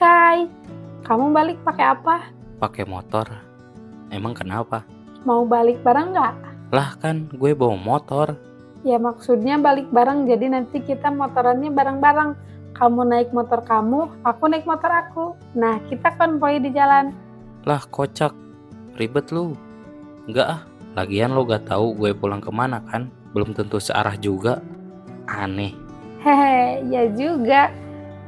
Kai, kamu balik pakai apa? Pakai motor. Emang kenapa? Mau balik bareng nggak? Lah kan gue bawa motor. Ya maksudnya balik bareng, jadi nanti kita motorannya bareng-bareng. Kamu naik motor kamu, aku naik motor aku. Nah, kita konvoy di jalan. Lah kocak, ribet lu. Enggak ah, lagian lo gak tahu gue pulang kemana kan? Belum tentu searah juga. Aneh. Hehe, ya juga.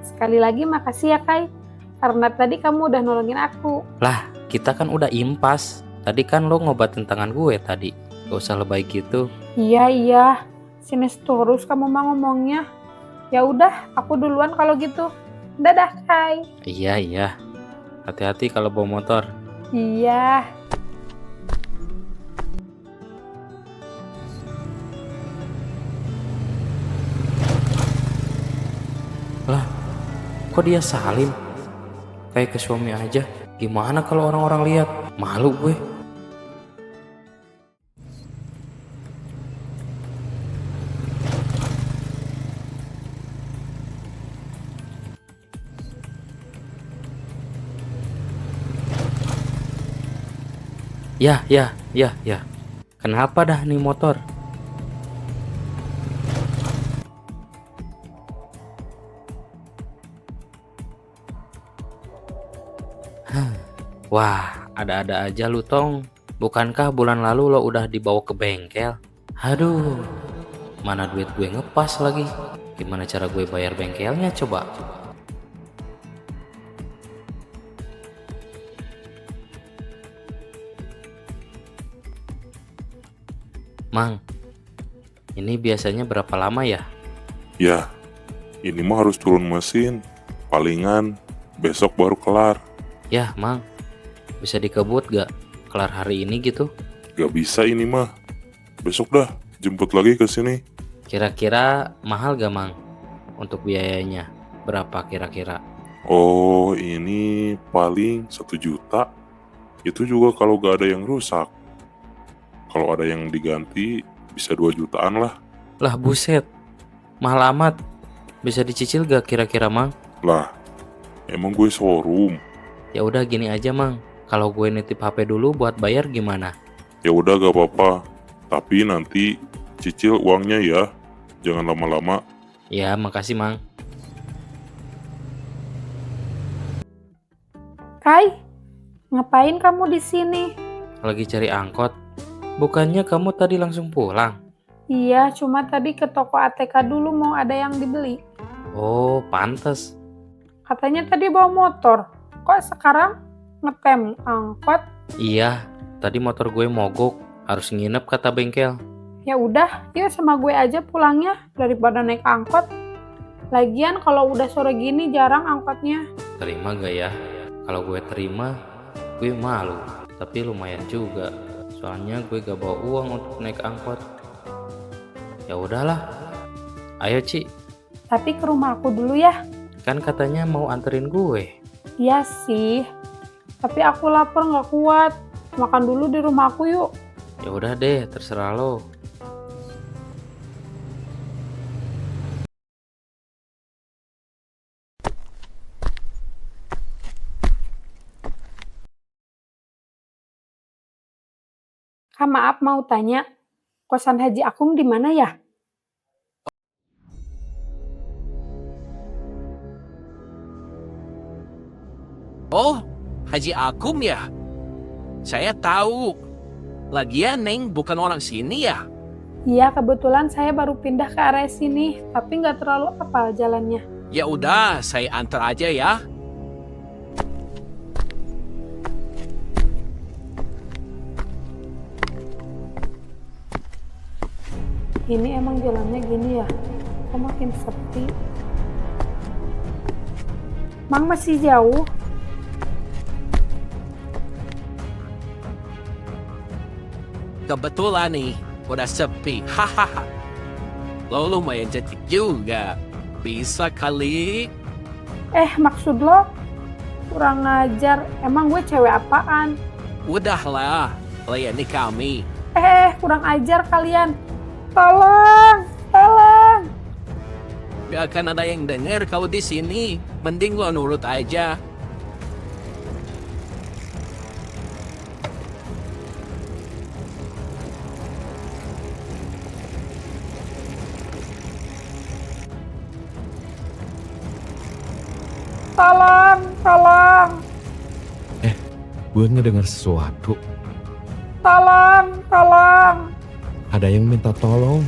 Sekali lagi makasih ya Kai, karena tadi kamu udah nolongin aku. Lah, kita kan udah impas. Tadi kan lo ngobatin tangan gue tadi. Gak usah lebay gitu. Iya, sinis terus kamu mah ngomongnya. Ya udah, aku duluan kalau gitu. Dadah Kai. Iya. Hati-hati kalau bawa motor. Iya. Lah, kok dia salin? Kayak ke suami aja. Gimana kalau orang-orang lihat? Malu gue. Ya. Kenapa dah nih motor? Wah, ada-ada aja lu Tong. Bukankah bulan lalu lo udah dibawa ke bengkel? Aduh, mana duit gue ngepas lagi. Gimana cara gue bayar bengkelnya coba? Mang, ini biasanya berapa lama ya? Ya, ini mah harus turun mesin. Palingan besok baru kelar. Yah, Mang, bisa dikebut gak? Kelar hari ini gitu? Gak bisa ini mah. Besok dah, jemput lagi ke sini. Kira-kira mahal gak, Mang? Untuk biayanya, berapa kira-kira? Oh, ini paling 1 juta. Itu juga kalau gak ada yang rusak. Kalau ada yang diganti, bisa 2 jutaan lah. Lah buset, mahal amat. Bisa dicicil gak kira-kira, Mang? Lah, emang gue showroom. Ya udah gini aja, Mang. Kalau gue nitip HP dulu buat bayar gimana? Ya udah gak apa-apa. Tapi nanti cicil uangnya ya. Jangan lama-lama. Ya, makasih, Mang. Kai, ngapain kamu di sini? Lagi cari angkot. Bukannya kamu tadi langsung pulang? Iya, cuma tadi ke toko ATK dulu mau ada yang dibeli. Oh, pantes. Katanya tadi bawa motor. Kok sekarang ngetem angkot? Iya, tadi motor gue mogok. Harus nginep kata bengkel. Ya udah, yuk sama gue aja pulangnya daripada naik angkot. Lagian kalau udah sore gini jarang angkotnya. Terima gak ya? Kalau gue terima, gue malu. Tapi lumayan juga. Soalnya gue gak bawa uang untuk naik angkot. Ya udahlah. Ayo, Ci. Tapi ke rumah aku dulu ya. Kan katanya mau anterin gue. Iya sih. Tapi aku lapar nggak kuat. Makan dulu di rumah aku yuk. Ya udah deh, terserah lo. Kak maaf mau tanya, kosan Haji Akung di mana ya? Oh, Haji Akum ya? Saya tahu. Lagian Neng bukan orang sini ya? Iya, kebetulan saya baru pindah ke area sini, tapi nggak terlalu hafal jalannya. Ya udah, saya antar aja ya. Ini emang jalannya gini ya? Kok makin sepi? Mang masih jauh? Kebetulan nih, udah sepi. Hahaha. Lo lumayan cantik juga. Bisa kali. Maksud lo? Kurang ngajar. Emang gue cewek apaan? Udahlah, layani kami. Kurang ajar kalian. Tolong! nggak akan ada yang dengar kalau di sini. Mending lo nurut aja. Tolong, tolong, Gue ngedengar sesuatu. tolong, tolong. Ada yang minta tolong.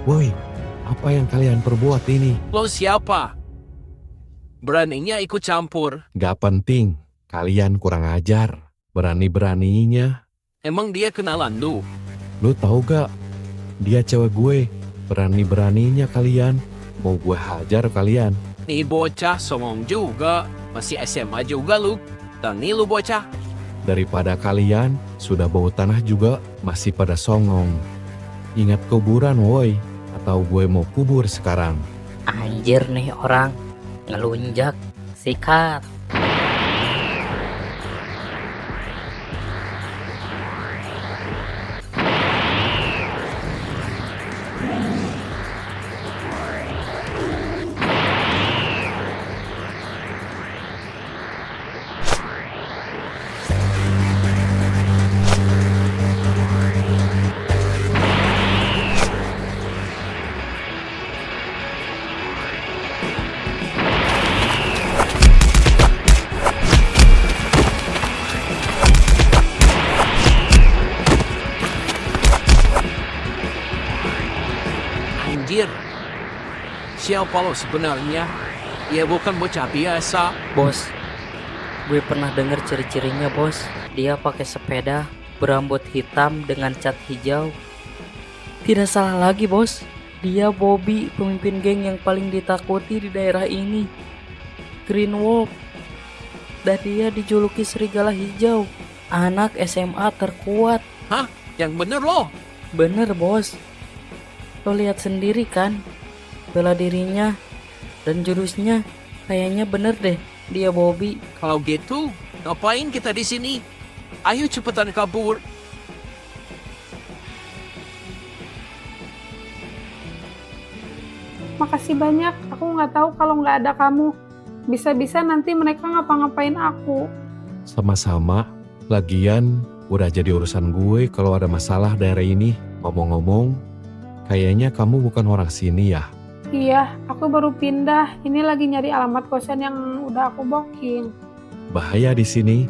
Woi, apa yang kalian perbuat ini? Lo siapa? Beraninya ikut campur. Gak penting, kalian kurang ajar. Berani-beraninya. Emang dia kenalan lu? Lu tahu gak? Dia cewek gue. Berani-beraninya kalian. Mau gue hajar kalian. Nih bocah songong juga. Masih SMA juga lu. Dan nih lu bocah. Daripada kalian sudah bau tanah juga masih pada songong. Ingat kuburan woi. Atau gue mau kubur sekarang. Anjir nih orang ngelunjak, sikat. Anjir. Siapa lo sebenarnya? Ya bukan bocah biasa. Bos, gue pernah dengar ciri-cirinya bos. Dia pakai sepeda berambut hitam dengan cat hijau. Tidak salah lagi bos, dia Bobby, pemimpin geng yang paling ditakuti di daerah ini. Green Wolf. Dan dia dijuluki serigala hijau, anak SMA terkuat. Hah? Yang bener lo? Bener bos, lo lihat sendiri kan, bela dirinya dan jurusnya kayaknya bener deh, dia Bobby. Kalau gitu, ngapain kita di sini? Ayo cepetan kabur. Makasih banyak, aku nggak tahu kalau nggak ada kamu. Bisa-bisa nanti mereka ngapa-ngapain aku. Sama-sama. Lagian udah jadi urusan gue kalau ada masalah daerah ini. Ngomong-ngomong, kayaknya kamu bukan orang sini ya? Iya, aku baru pindah. Ini lagi nyari alamat kosan yang udah aku booking. Bahaya di sini.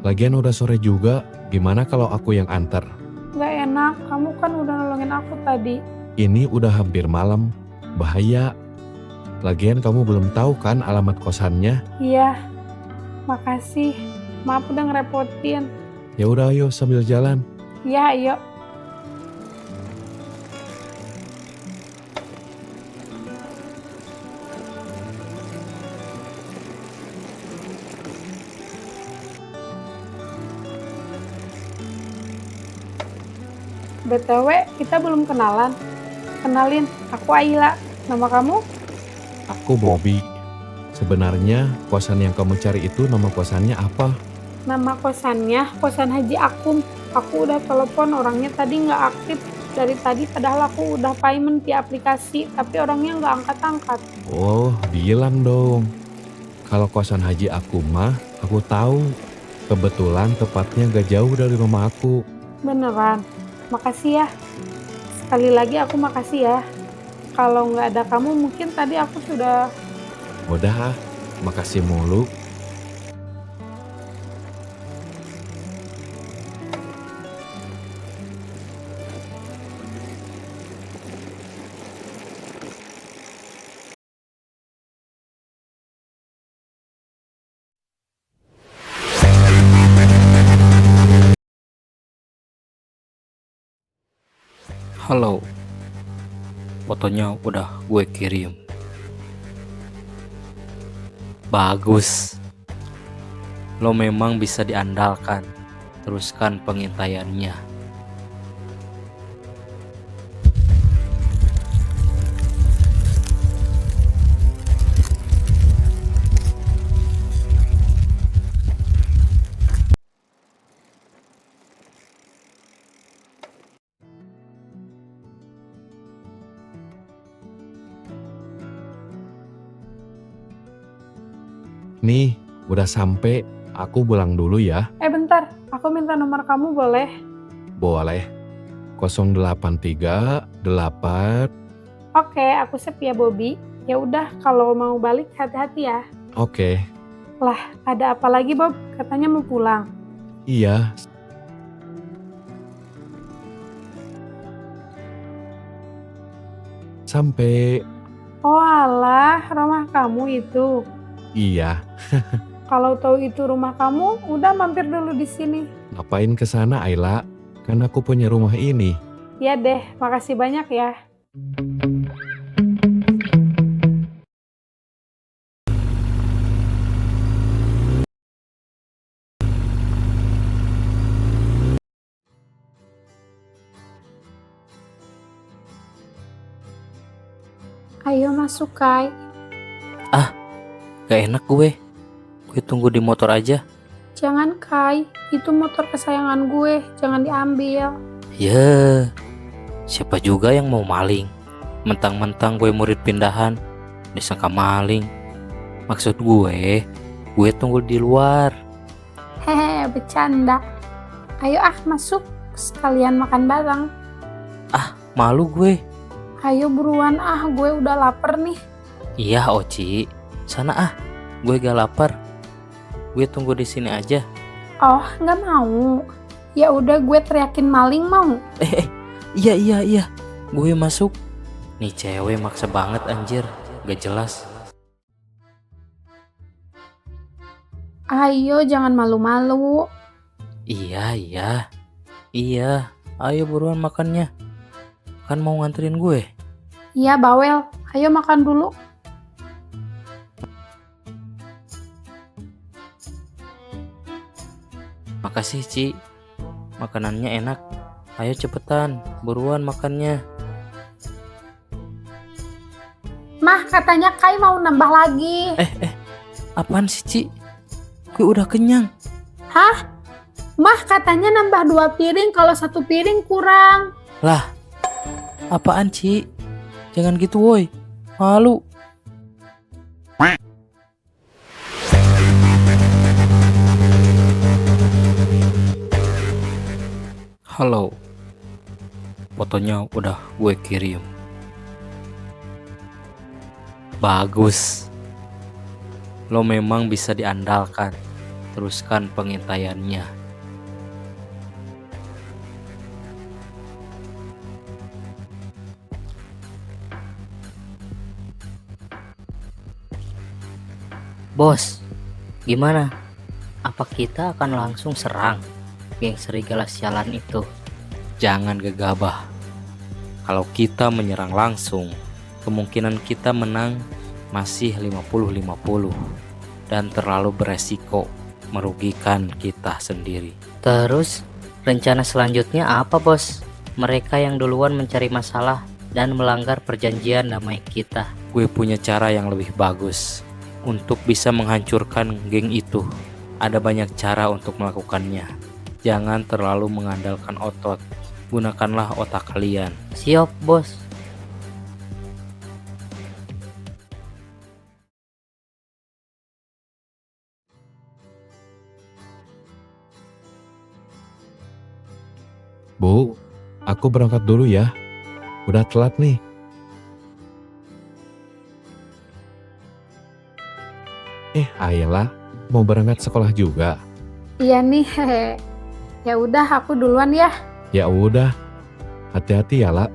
Lagian udah sore juga. Gimana kalau aku yang antar? Nggak enak, kamu kan udah nolongin aku tadi. Ini udah hampir malam. Bahaya. Lagian kamu belum tahu kan alamat kosannya? Iya, makasih. Maaf udah ngerepotin. Ya udah ayo sambil jalan. Iya, ayo. BTW, kita belum kenalan. Kenalin, aku Aila. Nama kamu? Aku Bobby. Sebenarnya kosan yang kamu cari itu nama kosannya apa? Nama kosannya Kosan Haji Akum. Aku udah telepon, orangnya tadi nggak aktif. Dari tadi padahal aku udah payment di aplikasi, tapi orangnya nggak angkat-angkat. Oh, bilang dong. Kalau kosan Haji aku mah, aku tahu. Kebetulan tepatnya gak jauh dari rumah aku. Beneran, makasih ya. Sekali lagi aku makasih ya. Kalau nggak ada kamu mungkin tadi aku sudah... Udah, makasih mulu. Halo, fotonya udah gue kirim. Bagus, lo memang bisa diandalkan. Teruskan pengintaiannya. Nih, udah sampai. Aku pulang dulu ya. Bentar, aku minta nomor kamu boleh? Boleh. 083 8. Oke, aku save ya Bobby. Ya udah, kalau mau balik hati-hati ya. Oke. Lah, ada apa lagi Bob? Katanya mau pulang. Iya. Sampai. Oh alah, rumah kamu itu. Iya. Kalau tahu itu rumah kamu, udah mampir dulu di sini. Ngapain ke sana, Ayla? Kan aku punya rumah ini. Ya deh, makasih banyak ya. Ayo masuk, Kai. Gak enak gue. Gue tunggu di motor aja. Jangan, Kai. Itu motor kesayangan gue. Jangan diambil. Ya, siapa juga yang mau maling? Mentang-mentang gue murid pindahan, disangka maling. Maksud gue tunggu di luar. Hehe, bercanda. Ayo masuk. Sekalian makan bareng. Malu gue. Ayo buruan gue udah lapar nih. Iya, Oci. Sana gue gak lapar. Gue tunggu di sini aja. Oh, nggak mau. Ya udah gue teriakin maling mau. Iya. Gue masuk. Nih cewek maksa banget anjir. Gak jelas. Ayo jangan malu-malu. Iya. Ayo buruan makannya. Kan mau nganterin gue. Iya bawel. Ayo makan dulu. Makasih Ci. Makanannya enak. Ayo cepetan. Buruan makannya. Mah katanya Kai mau nambah lagi. Apaan sih Ci? Gue udah kenyang. Hah? Mah katanya nambah 2 piring kalau 1 piring kurang. Lah, apaan Ci? Jangan gitu woi. Malu. Halo. Fotonya udah gue kirim. Bagus. Lo memang bisa diandalkan. Teruskan pengintaiannya. Bos, gimana? Apa kita akan langsung serang geng serigala sialan itu? Jangan gegabah. Kalau kita menyerang langsung, kemungkinan kita menang masih 50-50 dan terlalu beresiko merugikan kita sendiri. Terus rencana selanjutnya apa bos? Mereka yang duluan mencari masalah dan melanggar perjanjian damai kita. Gue punya cara yang lebih bagus untuk bisa menghancurkan geng itu. Ada banyak cara untuk melakukannya. Jangan terlalu mengandalkan otot. Gunakanlah otak kalian. Siap, bos. Bu, aku berangkat dulu ya. Udah telat nih. Ayla, mau berangkat sekolah juga? Iya nih, hehe. Ya udah aku duluan ya. Ya udah, hati-hati ya, La.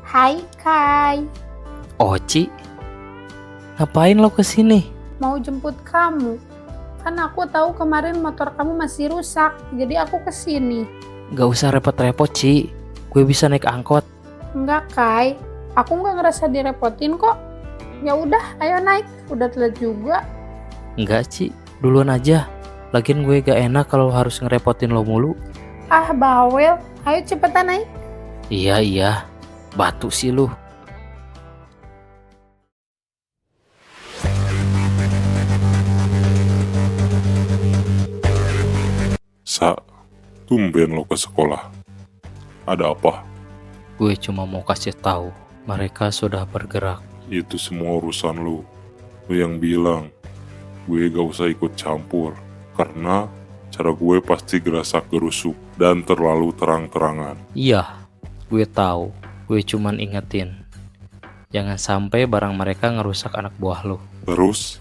Hai Kai, Oci, ngapain lo kesini? mau jemput kamu. Kan aku tahu kemarin motor kamu masih rusak, jadi aku kesini. Gak usah repot-repot, Ci. Gue bisa naik angkot. Enggak Kai, aku nggak ngerasa direpotin kok. Ya udah, ayo naik. Udah telat juga. Enggak, Ci. Duluan aja. Lagian gue gak enak kalau harus ngerepotin lo mulu. Bawel. Ayo cepetan naik. Iya. Batu sih lu. Tumben lo ke sekolah. Ada apa? Gue cuma mau kasih tahu, mereka sudah bergerak. Itu semua urusan lo. Lo yang bilang, gue gak usah ikut campur. Karena cara gue pasti gerasak gerusuk dan terlalu terang-terangan. Iya, gue tahu. Gue cuman ingetin. Jangan sampai barang mereka ngerusak anak buah lo. Terus,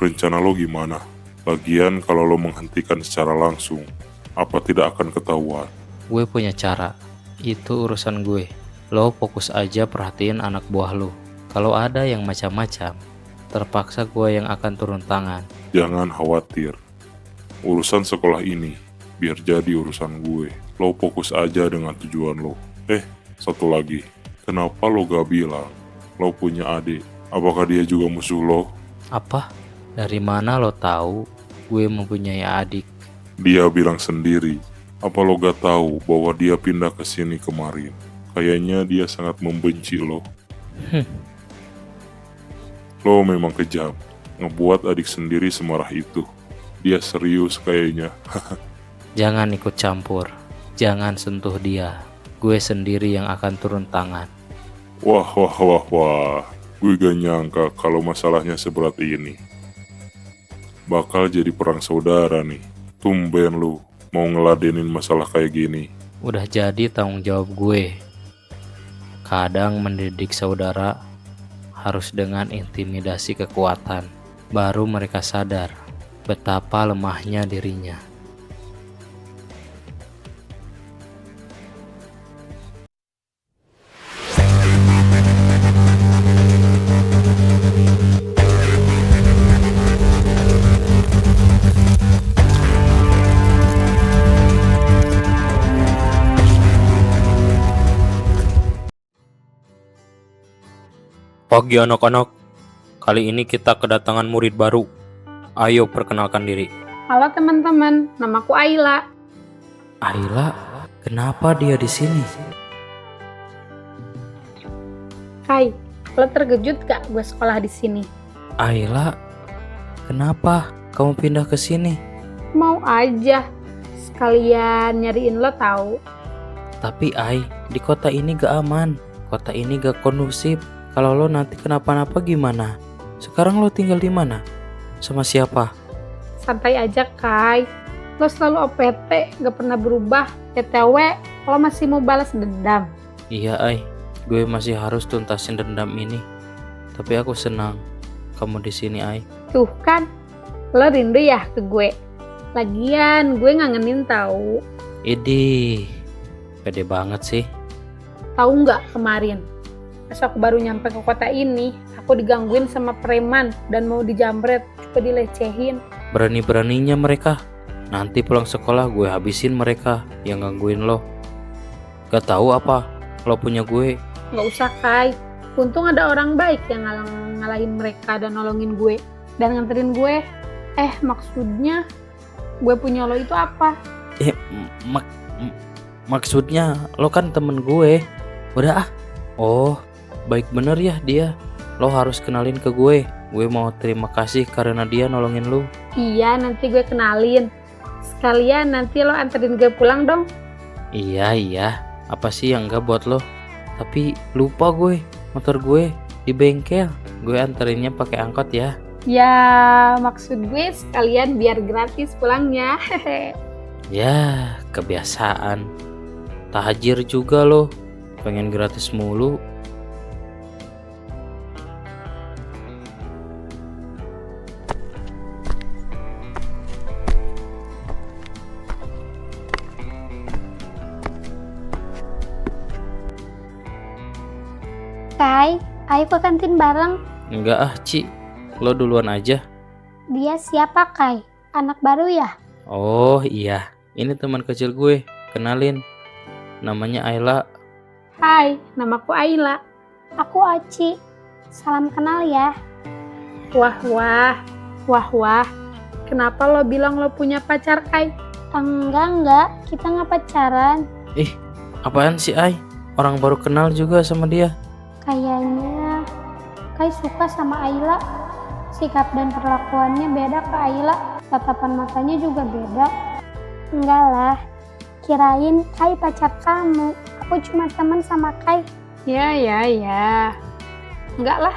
rencana lo gimana? Lagian kalau lo menghentikan secara langsung, apa tidak akan ketahuan? Gue punya cara. Itu urusan gue. Lo fokus aja perhatiin anak buah lo. Kalau ada yang macam-macam, terpaksa gue yang akan turun tangan. Jangan khawatir. Urusan sekolah ini, biar jadi urusan gue. Lo fokus aja dengan tujuan lo. Satu lagi. Kenapa lo gak bilang lo punya adik? Apakah dia juga musuh lo? Apa? Dari mana lo tahu gue mempunyai adik? Dia bilang sendiri. Apa lo gak tahu bahwa dia pindah ke sini kemarin? Kayaknya dia sangat membenci lo. Lo memang kejam. Ngebuat adik sendiri semarah itu. Dia serius kayaknya. Jangan ikut campur. Jangan sentuh dia. Gue sendiri yang akan turun tangan. Wah. Gue gak nyangka kalau masalahnya seberat ini. Bakal jadi perang saudara nih. Tumben lu mau ngeladenin masalah kayak gini. Udah jadi tanggung jawab gue. Kadang mendidik saudara harus dengan intimidasi kekuatan. Baru mereka sadar betapa lemahnya dirinya. Pagi anak-anak, kali ini kita kedatangan murid baru. Ayo perkenalkan diri. Halo teman-teman, namaku Ayla. Ayla, kenapa dia di sini? Kai, lo terkejut gak gue sekolah di sini? Ayla, kenapa kamu pindah ke sini? Mau aja, sekalian nyariin lo tahu. Tapi di kota ini gak aman. Kota ini gak kondusif. Kalau lo nanti kenapa-napa gimana? Sekarang lo tinggal di mana? Sama siapa? Santai aja Kai, lo selalu OPT, gak pernah berubah. TTW, lo masih mau balas dendam. Iya gue masih harus tuntasin dendam ini. Tapi aku senang kamu di sini Tuh kan, lo rindu ya ke gue. Lagian gue ngangenin tahu. Idih, pede banget sih. Tahu nggak kemarin? Pas aku baru nyampe ke kota ini, aku digangguin sama preman dan mau dijamret, juga dilecehin. Berani-beraninya mereka. Nanti pulang sekolah gue habisin mereka yang gangguin lo. Gak tahu apa lo punya gue. Nggak usah Kai, untung ada orang baik yang ngalahin mereka dan nolongin gue dan nganterin gue. Maksudnya gue punya lo itu apa? Maksudnya lo kan temen gue. Udah Oh, baik bener ya dia. Lo harus kenalin ke gue. Gue mau terima kasih karena dia nolongin lo. Iya, nanti gue kenalin. Sekalian nanti lo anterin gue pulang dong. Iya. Apa sih yang enggak buat lo? Tapi lupa gue, motor gue di bengkel. Gue anterinnya pakai angkot ya. Ya, maksud gue sekalian biar gratis pulangnya. Ya, kebiasaan. Tajir juga lo. Pengen gratis mulu. Kai, ayo ke kantin bareng. Enggak Ci. Lo duluan aja. Dia siapa Kai? Anak baru ya? Oh iya, ini teman kecil gue. Kenalin. Namanya Ayla. Hai, namaku Ayla. Aku Aci. Salam kenal ya. Wah. Kenapa lo bilang lo punya pacar, Kai? Enggak. Kita nggak pacaran. Apaan sih Orang baru kenal juga sama dia. Kayaknya Kai suka sama Ayla. Sikap dan perlakuannya beda ke Ayla. Tatapan matanya juga beda. Enggak lah, Kirain Kai pacar kamu. Aku cuma teman sama Kai. Ya. Enggak lah.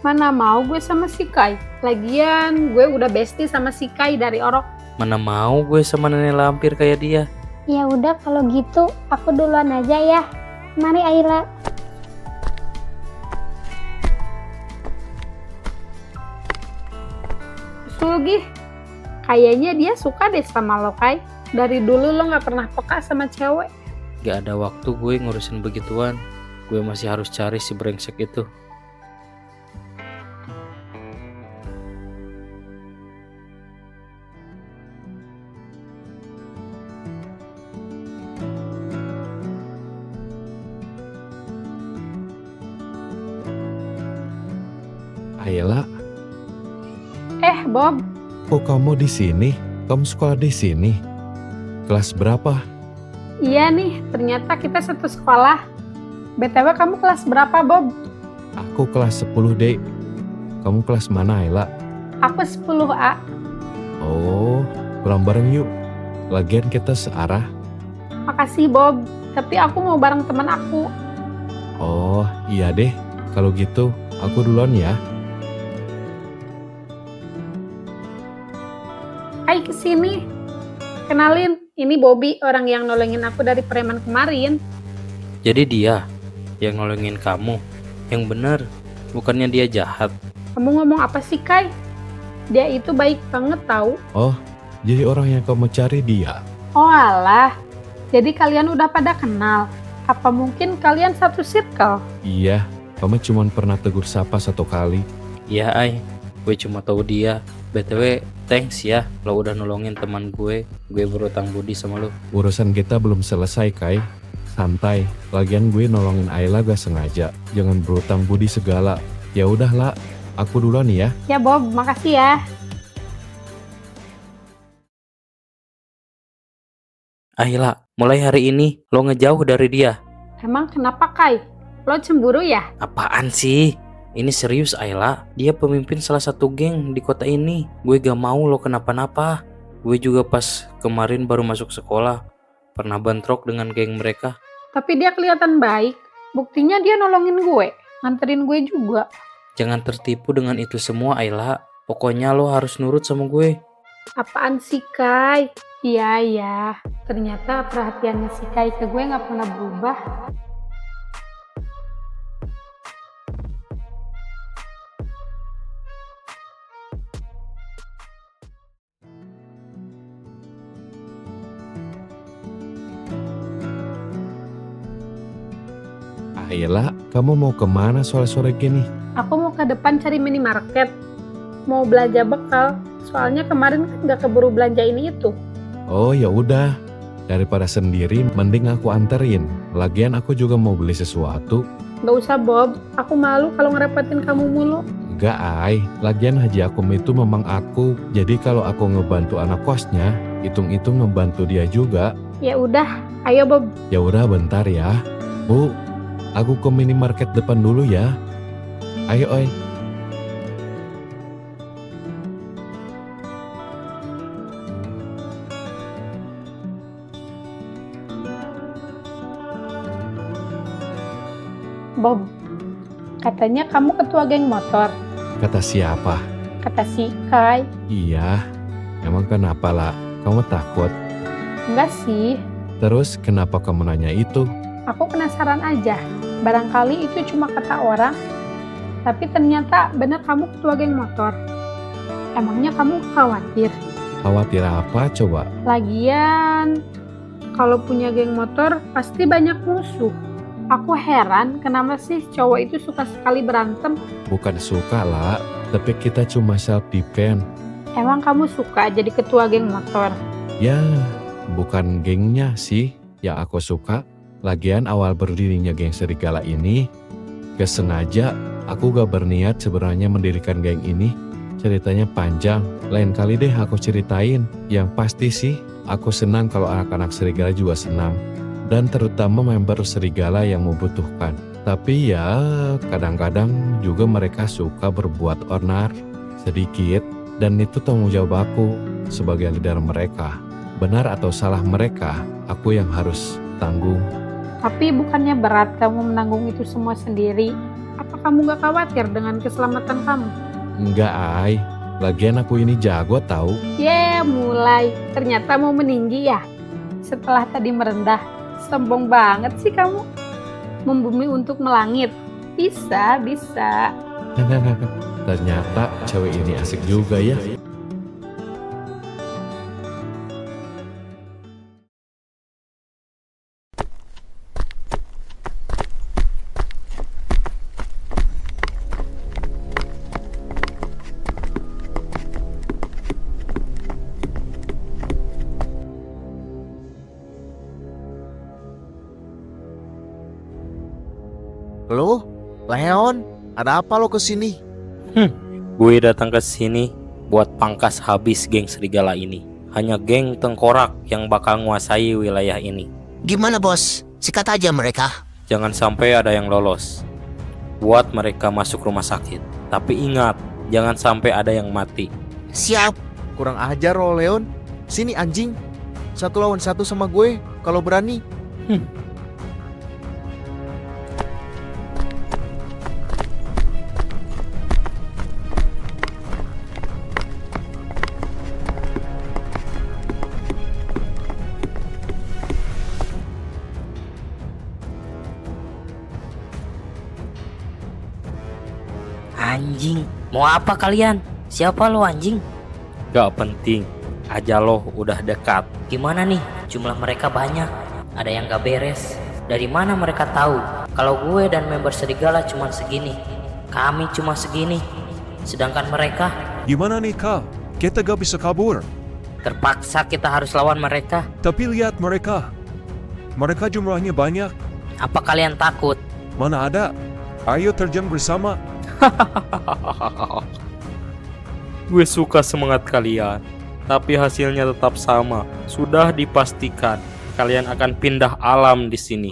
Mana mau gue sama si Kai. Lagian gue udah bestie sama si Kai dari Orok. Mana mau gue sama nenek lampir kayak dia. Ya udah kalau gitu aku duluan aja ya. Mari Ayla. Sulgi, kayaknya dia suka deh sama lo, Kai. Dari dulu lo gak pernah peka sama cewek. Gak ada waktu gue ngurusin begituan. Gue masih harus cari si brengsek itu. Ayla, Bob, kok kamu di sini? Kamu sekolah di sini? Kelas berapa? iya nih, ternyata kita satu sekolah. BTW kamu kelas berapa, Bob? Aku kelas 10, Dek. Kamu kelas mana, Ayla? Aku 10A. Oh, pulang bareng yuk. Lagian kita searah. Makasih, Bob. Tapi aku mau bareng teman aku. Oh, iya deh. Kalau gitu, aku duluan ya. Hai, kesini. Kenalin, ini Bobby, orang yang nolongin aku dari preman kemarin. Jadi dia yang nolongin kamu. Yang bener, bukannya dia jahat. Kamu ngomong apa sih, Kai? Dia itu baik banget tahu. Oh, jadi orang yang kamu cari dia. Oh alah, jadi kalian udah pada kenal. Apa mungkin kalian satu circle? Iya, kamu cuma pernah tegur sapa satu kali. Iya, Ay. Gue cuma tahu dia. BTW, thanks ya lo udah nolongin teman gue. Gue berutang budi sama lo. Urusan kita belum selesai, Kai. Santai. Lagian gue nolongin Ayla gak sengaja. Jangan berutang budi segala. Ya udahlah, aku duluan ya. Ya Bob, makasih ya. Ayla, mulai hari ini lo ngejauh dari dia. Emang kenapa, Kai? Lo cemburu ya? Apaan sih? Ini serius, Ayla. Dia pemimpin salah satu geng di kota ini. Gue gak mau lo kenapa-napa. Gue juga pas kemarin baru masuk sekolah pernah bentrok dengan geng mereka. Tapi dia kelihatan baik. Buktinya dia nolongin gue, nganterin gue juga. Jangan tertipu dengan itu semua, Ayla. Pokoknya lo harus nurut sama gue. Apaan sih, Kai? Iya. Ternyata perhatiannya si Kai ke gue gak pernah berubah. Ayla, kamu mau kemana sore-sore gini? Aku mau ke depan cari minimarket. Mau belanja bekal. Soalnya kemarin kan gak keburu belanja ini itu. Oh ya udah, daripada sendiri mending aku anterin. Lagian aku juga mau beli sesuatu. Gak usah, Bob. Aku malu kalau ngerepotin kamu mulu. Enggak, Ay. Lagian Haji Akum itu memang aku. Jadi kalau aku ngebantu anak kosnya, hitung-hitung ngebantu dia juga. Ya udah, ayo Bob. Ya udah bentar ya. Bu, aku ke minimarket depan dulu ya. Ayo, Ay. Bob, katanya kamu ketua geng motor. Kata siapa? Kata si Kai. Iya. Emang kenapa lah? Kamu takut? Enggak sih, Terus kenapa kamu nanya itu? aku penasaran aja. Barangkali itu cuma kata orang. Tapi ternyata bener kamu ketua geng motor. Emangnya kamu khawatir? Khawatir apa coba? Lagian, kalau punya geng motor pasti banyak musuh. Aku heran kenapa sih cowok itu suka sekali berantem. Bukan suka lah, tapi kita cuma self defense. Emang kamu suka jadi ketua geng motor? Ya, bukan gengnya sih yang aku suka. Lagian awal berdirinya geng serigala ini, gak sengaja aku gak berniat sebenarnya mendirikan geng ini. Ceritanya panjang, lain kali deh aku ceritain. Yang pasti sih, aku senang kalau anak-anak serigala juga senang. Dan terutama member serigala yang membutuhkan. Tapi ya, kadang-kadang juga mereka suka berbuat onar sedikit. Dan itu tanggung jawab aku sebagai leader mereka. benar atau salah mereka, aku yang harus tanggung. Tapi bukannya berat kamu menanggung itu semua sendiri? Apa kamu gak khawatir dengan keselamatan kamu? Enggak, Ai. Lagian aku ini jago tahu. Mulai. Ternyata mau meninggi ya? Setelah tadi merendah. Sombong banget sih kamu. Membumi untuk melangit. Bisa. Ternyata cewek ini asik juga ya. Lo, Leon, ada apa lo kesini? Gue datang ke sini buat pangkas habis geng serigala ini. Hanya geng tengkorak yang bakal nguasai wilayah ini. Gimana bos? Sikat aja mereka. Jangan sampai ada yang lolos. Buat mereka masuk rumah sakit. Tapi ingat, jangan sampai ada yang mati. Siap. Kurang ajar lo, Leon. Sini anjing. 1 lawan 1 sama gue, kalau berani. Anjing, mau apa kalian? Siapa lo anjing? Gak penting, aja lo udah dekat. Gimana nih? Jumlah mereka banyak. Ada yang gak beres. Dari mana mereka tahu kalau gue dan member serigala cuma segini? Kami cuma segini. Sedangkan mereka Gimana nih kak? Kita gak bisa kabur. terpaksa kita harus lawan mereka. Tapi lihat mereka. Mereka jumlahnya banyak. Apa kalian takut? Mana ada? Ayo terjun bersama. Gue suka semangat kalian, tapi hasilnya tetap sama. Sudah dipastikan kalian akan pindah alam di sini.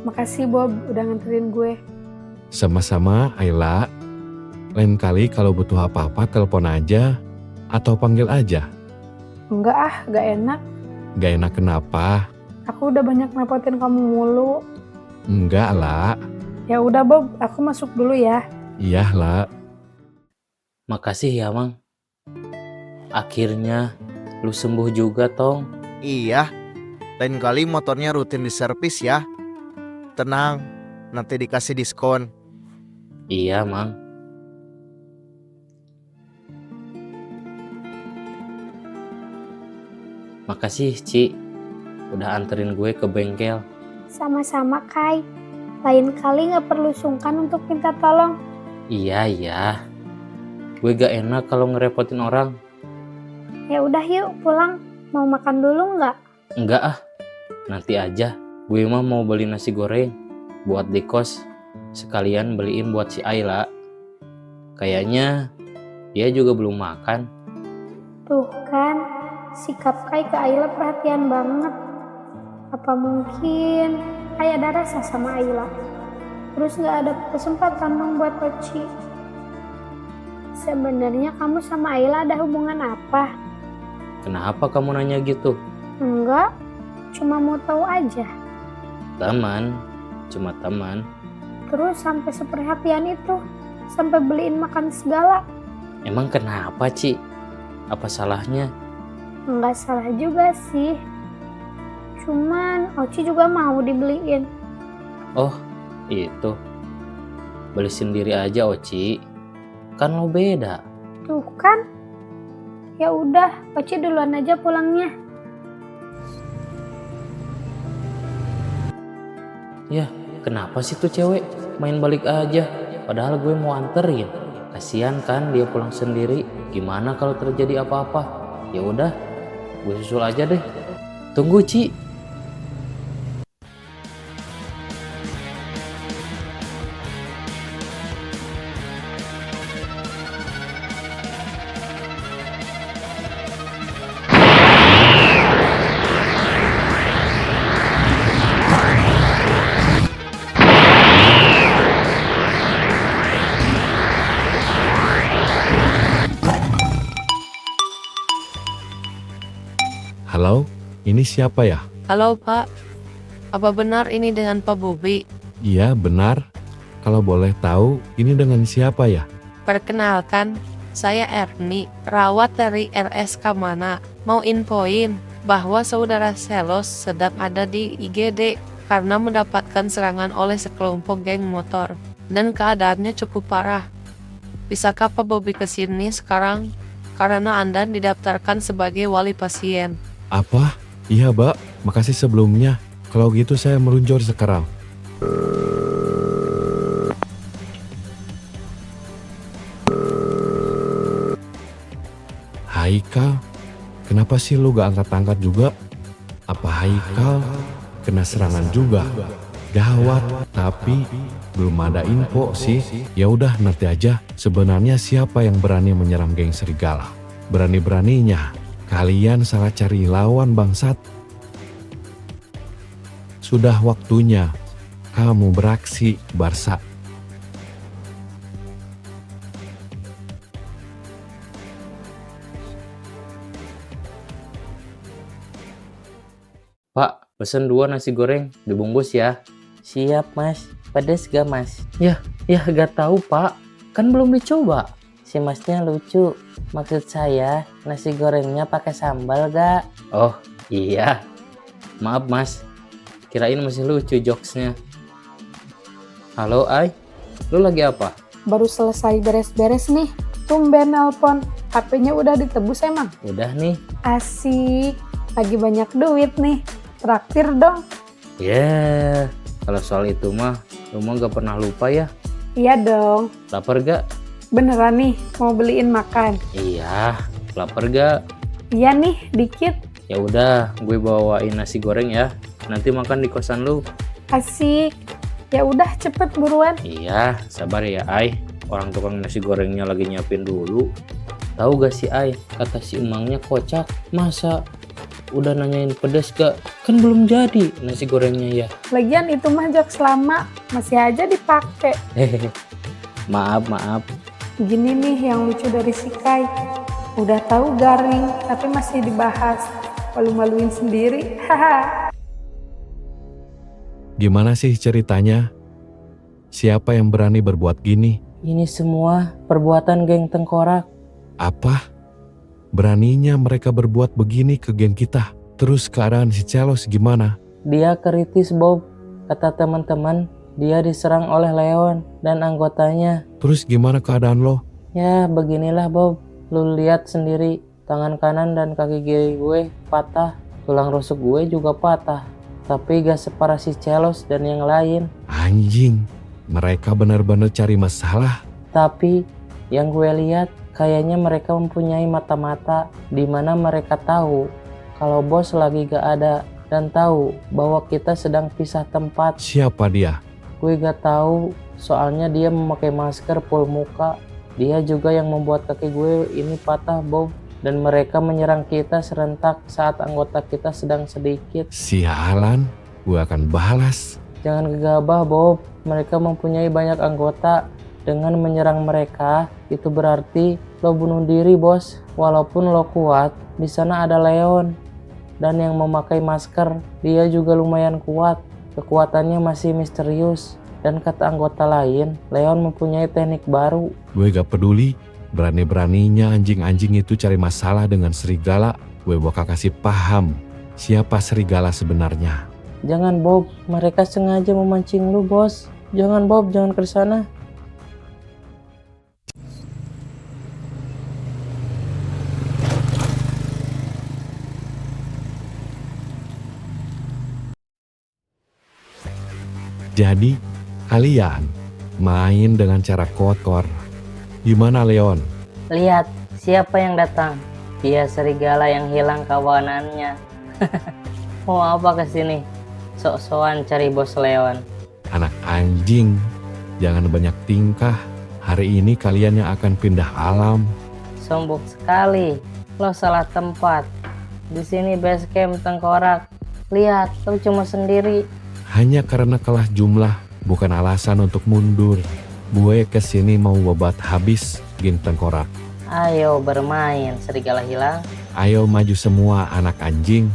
Makasih Bob udah nganterin gue. Sama-sama, Ayla. Lain kali kalau butuh apa-apa telepon aja atau panggil aja. Enggak gak enak. Gak enak kenapa? Aku udah banyak nepotin kamu mulu. Enggak lah. Ya udah Bob, aku masuk dulu ya. Iya lah. Makasih ya Mang. Akhirnya lu sembuh juga Tong. Iya, lain kali motornya rutin diservis ya. Tenang, nanti dikasih diskon. Iya Mang. Makasih Ci, udah anterin gue ke bengkel. Sama-sama Kai. Lain kali gak perlu sungkan untuk minta tolong. Iya. Gue gak enak kalau ngerepotin orang. Ya udah yuk pulang. Mau makan dulu nggak? Enggak ah, nanti aja. Gue mah mau beli nasi goreng buat di kos. Sekalian beliin buat si Ayla. Kayaknya dia juga belum makan. Tuh kan, sikap Kai ke Ayla perhatian banget. Apa mungkin Kai ada rasa sama Ayla? Terus nggak ada kesempatan dong buat Oci? Sebenarnya kamu sama Ayla ada hubungan apa? Kenapa kamu nanya gitu? Enggak, cuma mau tahu aja. Teman, cuma teman. Terus sampai seperhatian itu, sampai beliin makan segala. Emang kenapa Ci? Apa salahnya? Enggak salah juga sih. Cuman Oci juga mau dibeliin. Oh, itu. Beli sendiri aja Oci. Kan lo beda. Tuh kan? Ya udah, Oci duluan aja pulangnya. Ya, kenapa sih tuh cewek main balik aja? Padahal gue mau anterin. Kasian kan dia pulang sendiri. Gimana kalau terjadi apa-apa? Ya udah, gue susul aja deh. Tunggu Ci. Ini siapa ya? Halo Pak, apa benar ini dengan Pak Bobi? Iya, benar. Kalau boleh tahu, ini dengan siapa ya? Perkenalkan, saya Erni, rawat dari RSK Mana. Mau infoin bahwa saudara Selos sedang ada di IGD karena mendapatkan serangan oleh sekelompok geng motor. Dan keadaannya cukup parah. Bisakah Pak Bobi kesini sekarang? Karena Anda didaftarkan sebagai wali pasien. Apa? Iya, Mbak. Makasih sebelumnya. Kalau gitu saya meluncur sekarang. Haikal, kenapa sih lu gak angkat-angkat juga? Apa Haikal kena serangan juga? Gawat, tapi belum ada info sih. Ya udah nanti aja. Sebenarnya siapa yang berani menyerang geng serigala? Berani-beraninya kalian salah cari lawan bangsat. Sudah waktunya kamu beraksi, Barsa. Pak, pesen 2 nasi goreng, dibungkus ya. Siap mas, pedes gak mas? Ya gak tahu Pak, kan belum dicoba. Si masnya lucu. Maksud saya, nasi gorengnya pakai sambal gak? Oh iya, maaf mas, kirain masih lucu jokesnya. Halo Ai, lu lagi apa? Baru selesai beres-beres nih. Tumben nelpon. HP-nya udah ditebus emang? Udah nih. Asik. Lagi banyak duit nih. Traktir dong. Ya, kalau soal itu mah, lu mah gak pernah lupa ya. Iya dong. Lapar gak? Beneran nih, mau beliin makan? Iya, lapar gak? Iya nih, dikit. Ya udah, gue bawain nasi goreng ya. Nanti makan di kosan lu. Asik. Ya udah cepet buruan. Iya, sabar ya Ai. Orang tukang nasi gorengnya lagi nyiapin dulu. Tahu gak sih Ai, kata si emangnya kocak. Masa udah nanyain pedas gak? Kan belum jadi nasi gorengnya ya. Lagian itu mah jokes lama, masih aja dipakai. Hehehe. Maaf. Gini nih yang lucu dari si Kai. Udah tahu garing, tapi masih dibahas. Malu-maluin sendiri. Haha. Gimana sih ceritanya? Siapa yang berani berbuat gini? Ini semua perbuatan geng tengkorak. Apa? Beraninya mereka berbuat begini ke geng kita? Terus keadaan si Celos gimana? Dia kritis Bob. Kata teman-teman, dia diserang oleh Leon dan anggotanya. Terus gimana keadaan lo? Ya beginilah Bob. Lu lihat sendiri, tangan kanan dan kaki kiri gue patah. Tulang rusuk gue juga patah. Tapi gak separah si Celos dan yang lain. Anjing, mereka benar-benar cari masalah. Tapi yang gue lihat kayaknya mereka mempunyai mata-mata di mana mereka tahu kalau bos lagi gak ada dan tahu bahwa kita sedang pisah tempat. Siapa dia? Gue gak tahu, soalnya dia memakai masker full muka. Dia juga yang membuat kaki gue ini patah Bob. Dan mereka menyerang kita serentak saat anggota kita sedang sedikit. Sialan, gue akan balas. Jangan gegabah Bob, mereka mempunyai banyak anggota. Dengan menyerang mereka, itu berarti lo bunuh diri bos. Walaupun lo kuat, di sana ada Leon. Dan yang memakai masker, dia juga lumayan kuat. Kekuatannya masih misterius. Dan kata anggota lain, Leon mempunyai teknik baru. Gue gak peduli. Berani-beraninya anjing-anjing itu cari masalah dengan serigala. Gue bakal kasih paham siapa serigala sebenarnya. Jangan Bob, mereka sengaja memancing lu bos. Jangan Bob, jangan ke sana. Jadi kalian main dengan cara kotor. Gimana Leon? Lihat, siapa yang datang? Dia serigala yang hilang kawanannya. Mau apa kesini? Sok-sokan cari bos Leon. Anak anjing, jangan banyak tingkah. Hari ini kalian yang akan pindah alam. Sombong sekali. Lo salah tempat. Di sini base camp tengkorak. Lihat, lo cuma sendiri. Hanya karena kalah jumlah, bukan alasan untuk mundur. Gue kesini mau babat habis geng tengkorak. Ayo bermain, serigala hilang. Ayo maju semua anak anjing.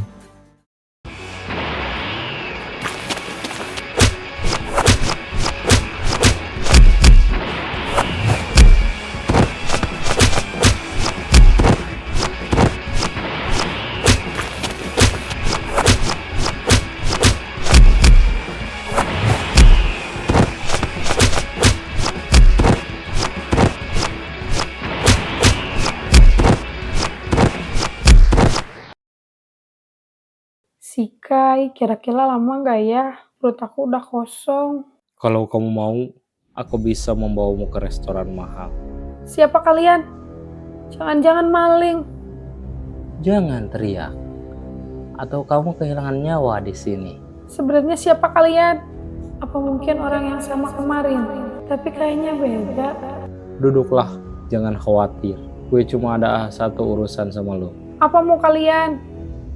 Si Kai, kira-kira lama nggak ya? Perut aku udah kosong. Kalau kamu mau, aku bisa membawamu ke restoran mahal. Siapa kalian? Jangan-jangan maling. Jangan teriak. Atau kamu kehilangan nyawa di sini. Sebenarnya siapa kalian? Apa mungkin orang yang sama kemarin? Tapi kayaknya beda. Duduklah, jangan khawatir. Gue cuma ada satu urusan sama lo. Apa mau kalian?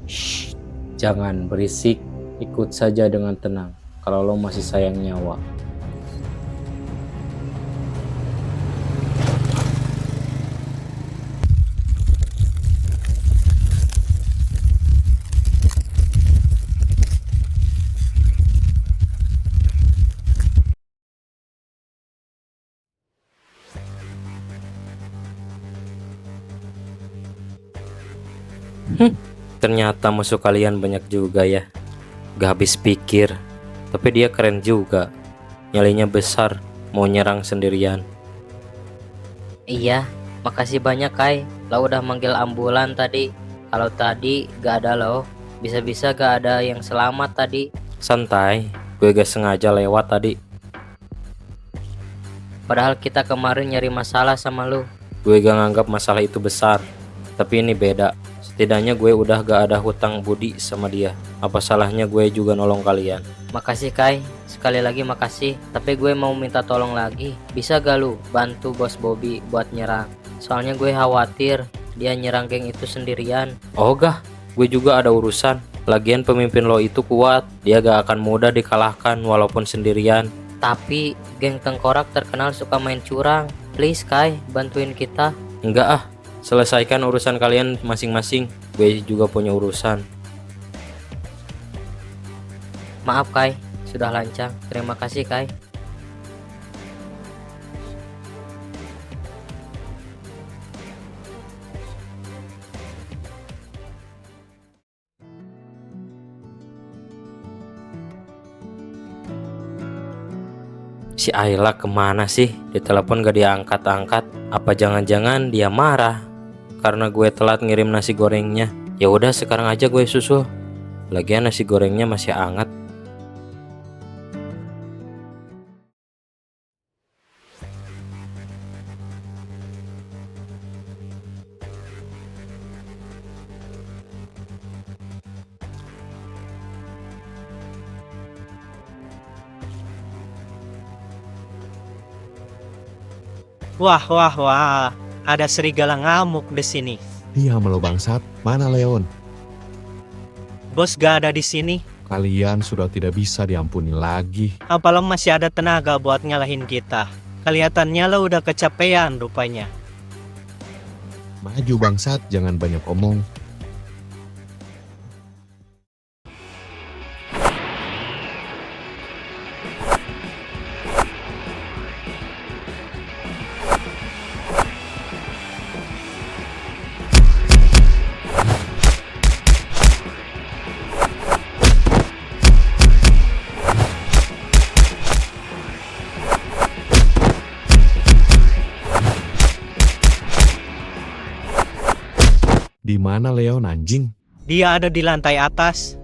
Shh, jangan berisik. Ikut saja dengan tenang. Kalau lo masih sayang nyawa. Ternyata musuh kalian banyak juga ya. Gak habis pikir. Tapi dia keren juga. Nyalinya besar, mau nyerang sendirian. Iya, makasih banyak Kai. Lo udah manggil ambulan tadi. Kalau tadi gak ada lo, bisa-bisa gak ada yang selamat tadi. Santai, gue gak sengaja lewat tadi. Padahal kita kemarin nyari masalah sama lo. Gue gak nganggap masalah itu besar. Tapi ini beda. Setidaknya gue udah gak ada hutang budi sama dia. Apa salahnya gue juga nolong kalian? Makasih Kai, sekali lagi makasih. Tapi gue mau minta tolong lagi. Bisa gak lu bantu bos Bobby buat nyerang? Soalnya gue khawatir dia nyerang geng itu sendirian. Oh gah, gue juga ada urusan. Lagian pemimpin lo itu kuat. Dia gak akan mudah dikalahkan walaupun sendirian. Tapi geng tengkorak terkenal suka main curang. Please Kai, bantuin kita. Enggak ah, selesaikan urusan kalian masing-masing. Gue juga punya urusan. Maaf Kai, sudah lancang. Terima kasih Kai. Si Ayla kemana sih? Ditelepon gak diangkat-angkat. Apa jangan-jangan dia marah karena gue telat ngirim nasi gorengnya? Ya udah sekarang aja gue susul. Lagian nasi gorengnya masih hangat. Wah, ada serigala ngamuk di sini. Diam lo bangsat, mana Leon? Bos gak ada di sini. Kalian sudah tidak bisa diampuni lagi. Apa lo masih ada tenaga buat ngalahin kita? Kelihatannya lo udah kecapean rupanya. Maju bangsat, jangan banyak omong. Di mana Leon anjing? Dia ada di lantai atas.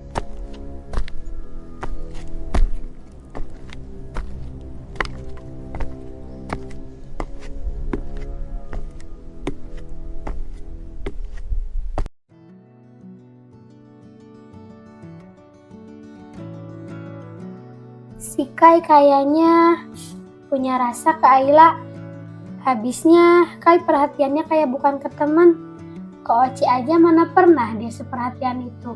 Si Kai kayaknya punya rasa ke Ayla. Habisnya Kai perhatiannya kayak bukan ke teman. Ke Oci aja mana pernah dia seperhatian itu.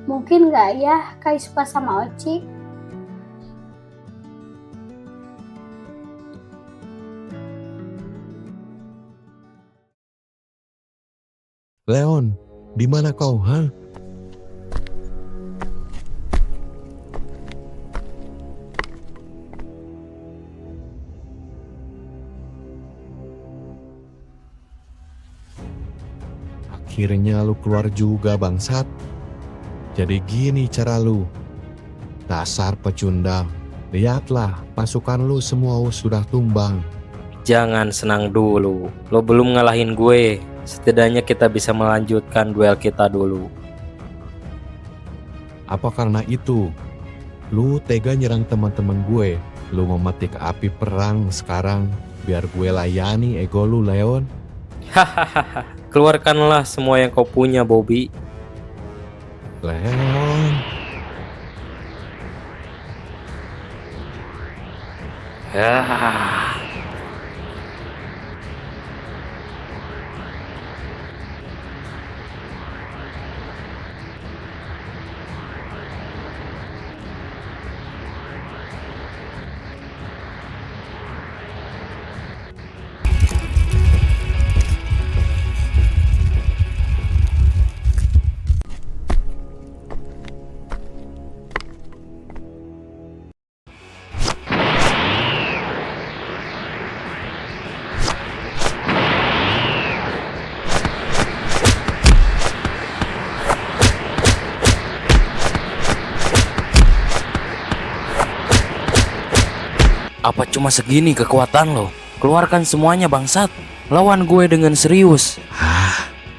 Mungkin gak ya Kai suka sama Oci? Leon, di mana kau, ha? Akhirnya lu keluar juga bangsat. Jadi gini cara lu. Dasar pecundang. Lihatlah, pasukan lu semua sudah tumbang. Jangan senang dulu. Lo belum ngalahin gue. Setidaknya kita bisa melanjutkan duel kita dulu. Apa karena itu lu tega nyerang teman-teman gue? Lu memetik api perang sekarang biar gue layani ego lu, Leon? Hahaha, keluarkanlah semua yang kau punya, Bobby. Leon. Ah. Apa cuma segini kekuatan lo? Keluarkan semuanya bangsat. Lawan gue dengan serius.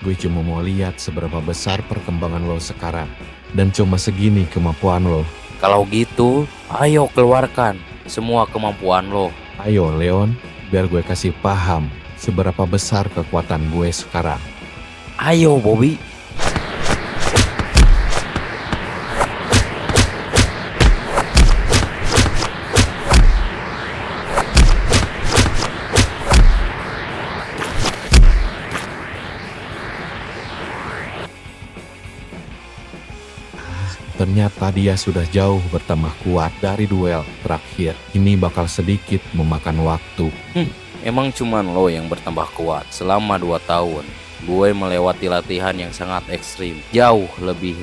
Gue cuma mau lihat seberapa besar perkembangan lo sekarang. Dan cuma segini kemampuan lo. Kalau gitu, ayo keluarkan semua kemampuan lo. Ayo Leon, biar gue kasih paham seberapa besar kekuatan gue sekarang. Ayo Bobby. Ternyata dia sudah jauh bertambah kuat dari duel terakhir. Ini bakal sedikit memakan waktu. Emang cuman lo yang bertambah kuat. Selama 2 tahun, gue melewati latihan yang sangat ekstrim. Jauh lebih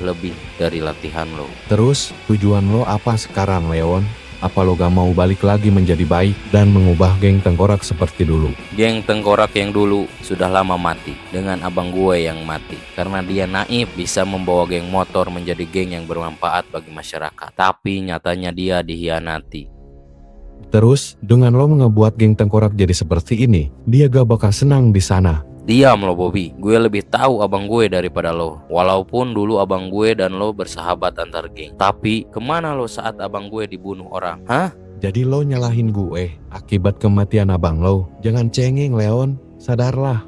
dari latihan lo. Terus, tujuan lo apa sekarang, Leon? Apa lo gak mau balik lagi menjadi baik dan mengubah geng tengkorak seperti dulu? Geng tengkorak yang dulu sudah lama mati dengan abang gue yang mati. Karena dia naif bisa membawa geng motor menjadi geng yang bermanfaat bagi masyarakat. Tapi nyatanya dia dihianati. Terus, dengan lo ngebuat geng tengkorak jadi seperti ini, dia gak bakal senang di sana. Diam lo Bobby, gue lebih tahu abang gue daripada lo. Walaupun dulu abang gue dan lo bersahabat antar geng. Tapi kemana lo saat abang gue dibunuh orang? Hah? Jadi lo nyalahin gue akibat kematian abang lo. Jangan cengeng Leon, sadarlah.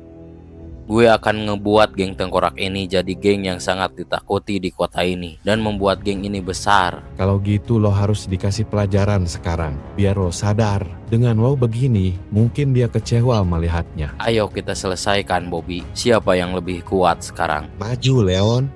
Gue akan ngebuat geng tengkorak ini jadi geng yang sangat ditakuti di kota ini. Dan membuat geng ini besar. Kalau gitu lo harus dikasih pelajaran sekarang. Biar lo sadar. Dengan lo begini, mungkin dia kecewa melihatnya. Ayo kita selesaikan Bobby. Siapa yang lebih kuat sekarang? Maju Leon.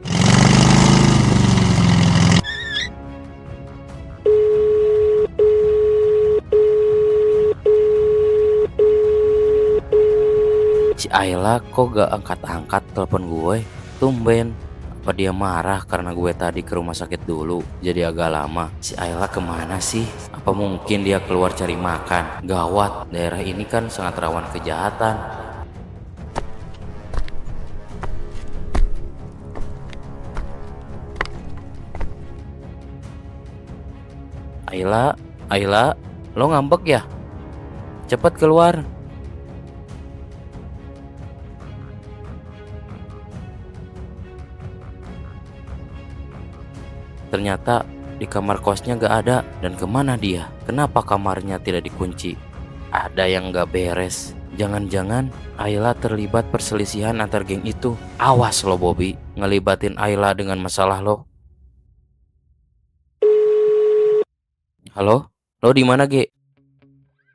Si Ayla kok gak angkat-angkat telepon gue? Tumben. Apa dia marah karena gue tadi ke rumah sakit dulu jadi agak lama? Si Ayla kemana sih? Apa mungkin dia keluar cari makan? Gawat, daerah ini kan sangat rawan kejahatan. Ayla, lo ngambek ya? Cepat keluar. Ternyata di kamar kosnya gak ada. Dan kemana dia? Kenapa kamarnya tidak dikunci? Ada yang gak beres. Jangan-jangan Ayla terlibat perselisihan antar geng itu. Awas lo Bobby, ngelibatin Ayla dengan masalah lo. Halo? Lo di mana, Ge?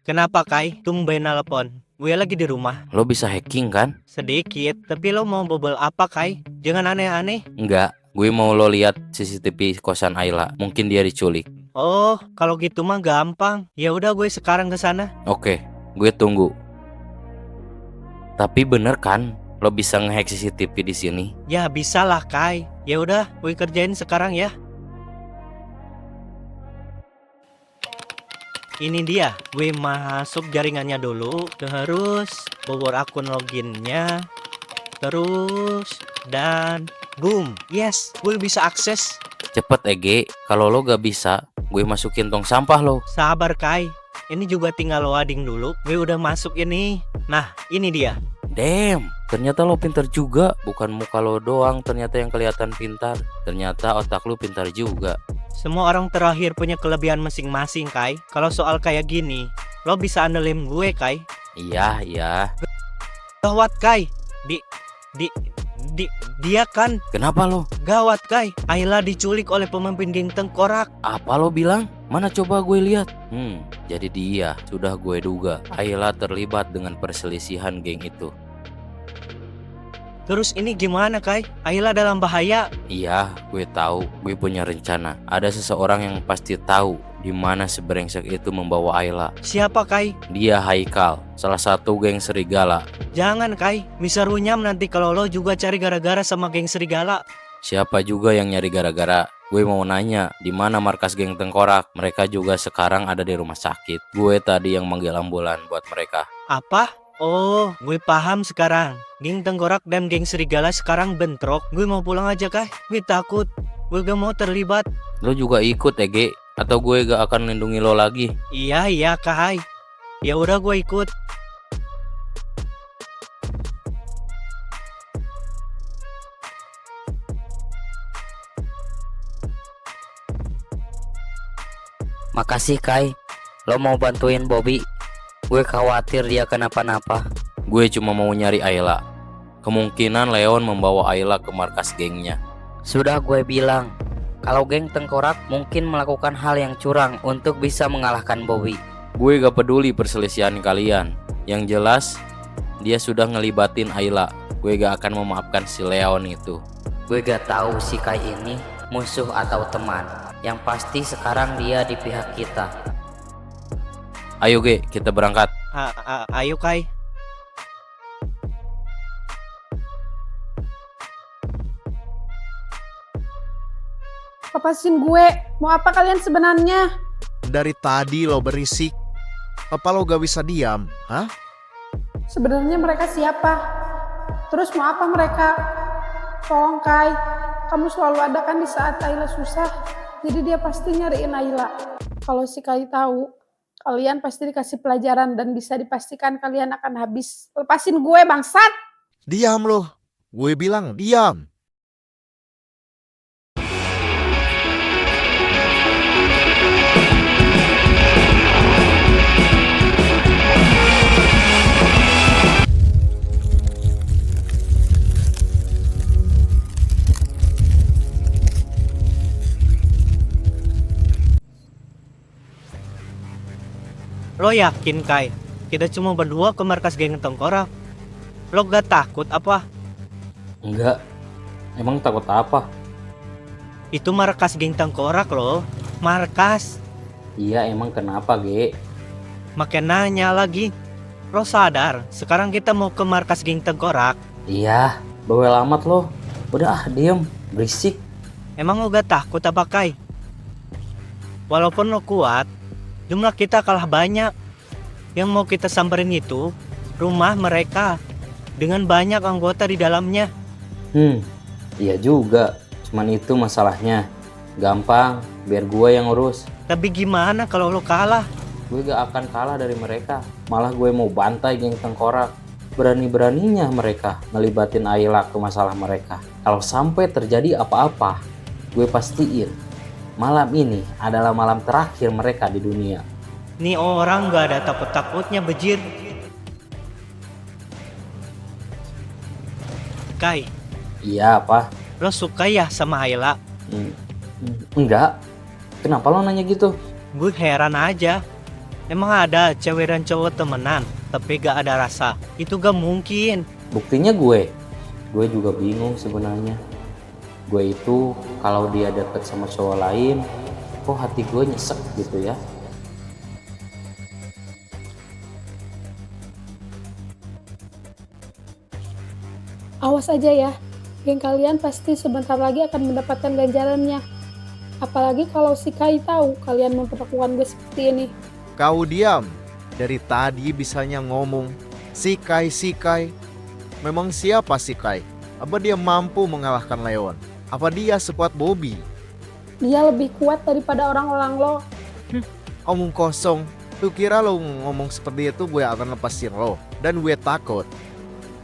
Kenapa Kai? Tumben nelpon. Gue lagi di rumah. Lo bisa hacking kan? Sedikit, tapi lo mau bobol apa Kai? Jangan aneh-aneh. Enggak, gue mau lo lihat CCTV kosan Ayla. Mungkin dia diculik. Oh, kalau gitu mah gampang. Ya udah gue sekarang ke sana. Oke, gue tunggu. Tapi bener kan lo bisa ngehack CCTV di sini? Ya bisa lah Kai. Ya udah, gue kerjain sekarang ya. Ini dia, gue masuk jaringannya dulu, terus bobor akun loginnya, terus dan boom, yes, gue bisa akses. Cepet Ege, kalau lo gak bisa, gue masukin tong sampah lo. Sabar Kai, ini juga tinggal loading dulu. Gue udah masuk ini. Nah, ini dia. Damn, ternyata lo pintar juga. Bukan muka lo doang ternyata yang kelihatan pintar. Ternyata otak lo pintar juga. Semua orang terakhir punya kelebihan masing-masing, Kai. Kalau soal kayak gini, lo bisa andelin gue, Kai. Iya. Gawat, Kai. Dia kan Kenapa lo? gawat, Kai. Ayla diculik oleh pemimpin geng tengkorak. Apa lo bilang? Mana coba gue lihat. Jadi dia, sudah gue duga. Ayla terlibat dengan perselisihan geng itu. Terus ini gimana, Kai? Ayla dalam bahaya. Iya, gue tahu. Gue punya rencana. Ada seseorang yang pasti tahu di mana si brengsek itu membawa Ayla. Siapa, Kai? Dia Haikal, salah satu geng serigala. Jangan, Kai. Bisa runyam nanti kalau lo juga cari gara-gara sama geng serigala. Siapa juga yang nyari gara-gara? Gue mau nanya, di mana markas geng tengkorak? Mereka juga sekarang ada di rumah sakit. Gue tadi yang manggil ambulan buat mereka. Apa? Oh, gue paham sekarang. Geng tengkorak dan geng serigala sekarang bentrok. Gue mau pulang aja, Kai. Gue takut. Gue gak mau terlibat. Lo juga ikut ya, Ge? Atau gue gak akan lindungi lo lagi? Iya, Kai. Ya udah, gue ikut. Makasih Kai, lo mau bantuin Bobby. Gue khawatir dia kenapa-napa. Gue cuma mau nyari Ayla. Kemungkinan Leon membawa Ayla ke markas gengnya. Sudah gue bilang, kalau geng tengkorak mungkin melakukan hal yang curang untuk bisa mengalahkan Bobby. Gue gak peduli perselisihan kalian. Yang jelas, dia sudah ngelibatin Ayla. Gue gak akan memaafkan si Leon itu. Gue gak tahu si Kai ini musuh atau teman. Yang pasti sekarang dia di pihak kita. Ayo Ge, kita berangkat. Ayo, Kai. Lepasin gue. Mau apa kalian sebenarnya? Dari tadi lo berisik. Apa lo gak bisa diam? Hah? Sebenarnya mereka siapa? Terus mau apa mereka? Tolong Kai, kamu selalu ada kan di saat Ayla susah. Jadi dia pasti nyariin Ayla. Kalau si Kai tahu, kalian pasti dikasih pelajaran dan bisa dipastikan kalian akan habis. Lepasin gue bangsat! Diam lo. Gue bilang diam. Lo yakin, Kai? Kita cuma berdua ke markas geng tengkorak. Lo gak takut apa? Enggak. Emang takut apa? Itu markas geng tengkorak lo. Markas. Iya, emang kenapa, Ge? Makin nanya lagi. Lo sadar, sekarang kita mau ke markas geng tengkorak. Iya, bawel amat lo. Udah diem, berisik. Emang lo gak takut apa, Kai? Walaupun lo kuat, jumlah kita kalah banyak. Yang mau kita samperin itu rumah mereka dengan banyak anggota di dalamnya. Iya juga. Cuman itu masalahnya. Gampang, biar gue yang urus. Tapi gimana kalau lo kalah? Gue gak akan kalah dari mereka. Malah gue mau bantai geng tengkorak. Berani-beraninya mereka ngelibatin Ayla ke masalah mereka. Kalau sampai terjadi apa-apa, gue pastiin malam ini adalah malam terakhir mereka di dunia. Nih orang gak ada takut-takutnya, bejir. Kai. Iya, apa? Lo suka ya sama Ayla? Enggak. Kenapa lo nanya gitu? Gue heran aja. Emang ada cewek dan cowok temenan, tapi gak ada rasa? Itu gak mungkin. Buktinya gue juga bingung sebenarnya. Gue itu kalau dia deket sama cowok lain, kok hati gue nyesek gitu ya. Awas aja ya, geng kalian pasti sebentar lagi akan mendapatkan ganjarannya. Apalagi kalau si Kai tahu kalian memperlakukan gue seperti ini. Kau diam. Dari tadi bisanya ngomong. Si Kai. Memang siapa si Kai? Apa dia mampu mengalahkan Leon? Apa dia sekuat Bobby? Dia lebih kuat daripada orang-orang lo. Omong kosong. Lu kira lo ngomong seperti itu gue akan lepasin lo? Dan gue takut.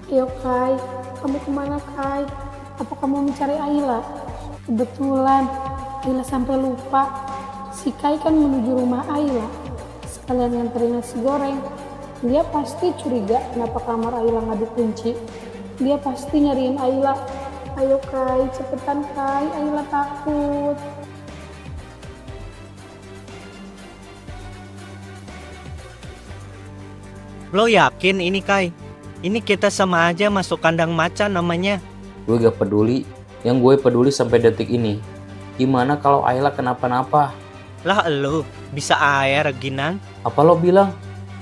Ayo Kai, kamu kemana Kai? Apa kamu mencari Ayla? Kebetulan Ayla sampai lupa. Si Kai kan menuju rumah Ayla. Sekalian nganterin nasi goreng. Dia pasti curiga kenapa kamar Ayla nggak dikunci. Dia pasti nyariin Ayla. Ayo Kai, cepetan Kai, Ayla takut. Lo yakin ini Kai? Ini kita sama aja masuk kandang macan namanya. Gue gak peduli. Yang gue peduli sampai detik ini, gimana kalau Ayla kenapa-napa? Lah lo, bisa air Ginang? Apa lo bilang?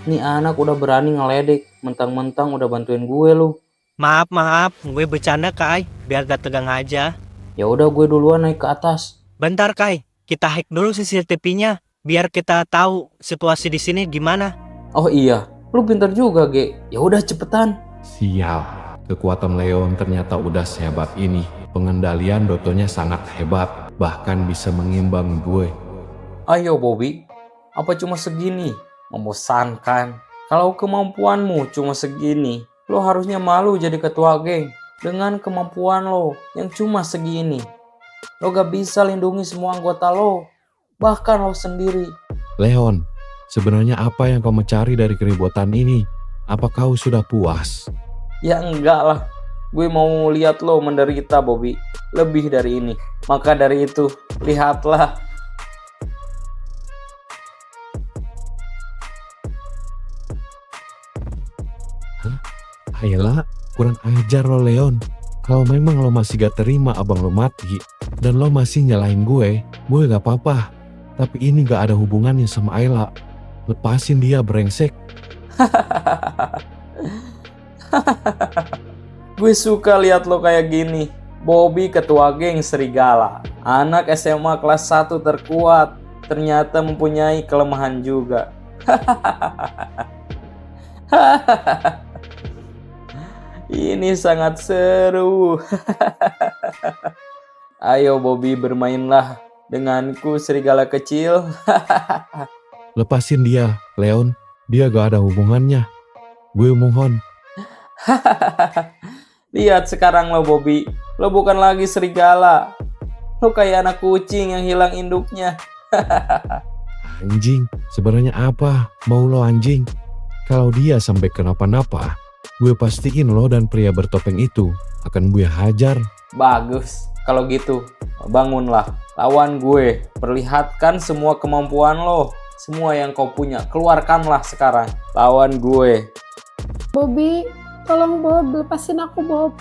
Nih anak udah berani ngeledek, mentang-mentang udah bantuin gue lo. Maaf, gue bercanda Kai, biar gak tegang aja. Ya udah gue duluan naik ke atas. Bentar Kai, kita hack dulu CCTV-nya, biar kita tahu situasi di sini gimana. Oh iya, lu pintar juga, Ge. Ya udah cepetan. Sial, kekuatan Leon ternyata udah sehebat ini. Pengendalian Dotonya sangat hebat, bahkan bisa mengimbang gue. Ayo Bobby, apa cuma segini? Membosankan. Kalau kemampuanmu cuma segini, lo harusnya malu jadi ketua geng. Dengan kemampuan lo yang cuma segini, lo gak bisa lindungi semua anggota lo, bahkan lo sendiri. Leon, sebenarnya apa yang kau mencari dari keributan ini? Apa kau sudah puas? Ya enggak lah, gue mau lihat lo menderita Bobby, lebih dari ini. Maka dari itu, lihatlah. Hah? Ayla, kurang ajar lo Leon. Kalau memang lo masih gak terima abang lo mati, dan lo masih nyalain gue gak apa-apa. Tapi ini gak ada hubungannya sama Ayla. Lepasin dia brengsek. Gue suka lihat lo kayak gini. Bobby ketua geng serigala, anak SMA kelas 1 terkuat, ternyata mempunyai kelemahan juga. Ini sangat seru. Ayo Bobby, bermainlah denganku serigala kecil. Lepasin dia, Leon. Dia gak ada hubungannya. Gue mohon. Lihat sekarang lo Bobby, lo bukan lagi serigala. Lo kayak anak kucing yang hilang induknya. Anjing, sebenarnya apa mau lo anjing? Kalau dia sampai kenapa-napa, gue pastiin lo dan pria bertopeng itu akan gue hajar. Bagus, kalau gitu bangunlah, lawan gue. Perlihatkan semua kemampuan lo, semua yang kau punya, keluarkanlah sekarang. Lawan gue. Bobby, tolong Bob, lepasin aku Bob.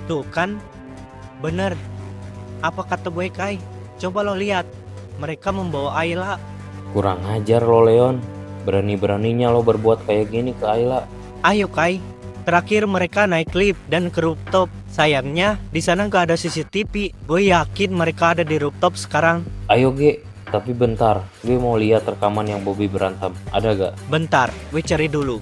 Tuh kan, bener. Apa kata gue Kai? Coba lo lihat, mereka membawa Ayla. Kurang ajar lo Leon, berani-beraninya lo berbuat kayak gini ke Ayla. Ayo Kai, terakhir mereka naik lift dan ke rooftop. Sayangnya di sana gak ada CCTV. Gue yakin mereka ada di rooftop sekarang. Ayo Ge, tapi bentar, gue mau lihat rekaman yang Bobby berantem. Ada gak? Bentar, gue cari dulu.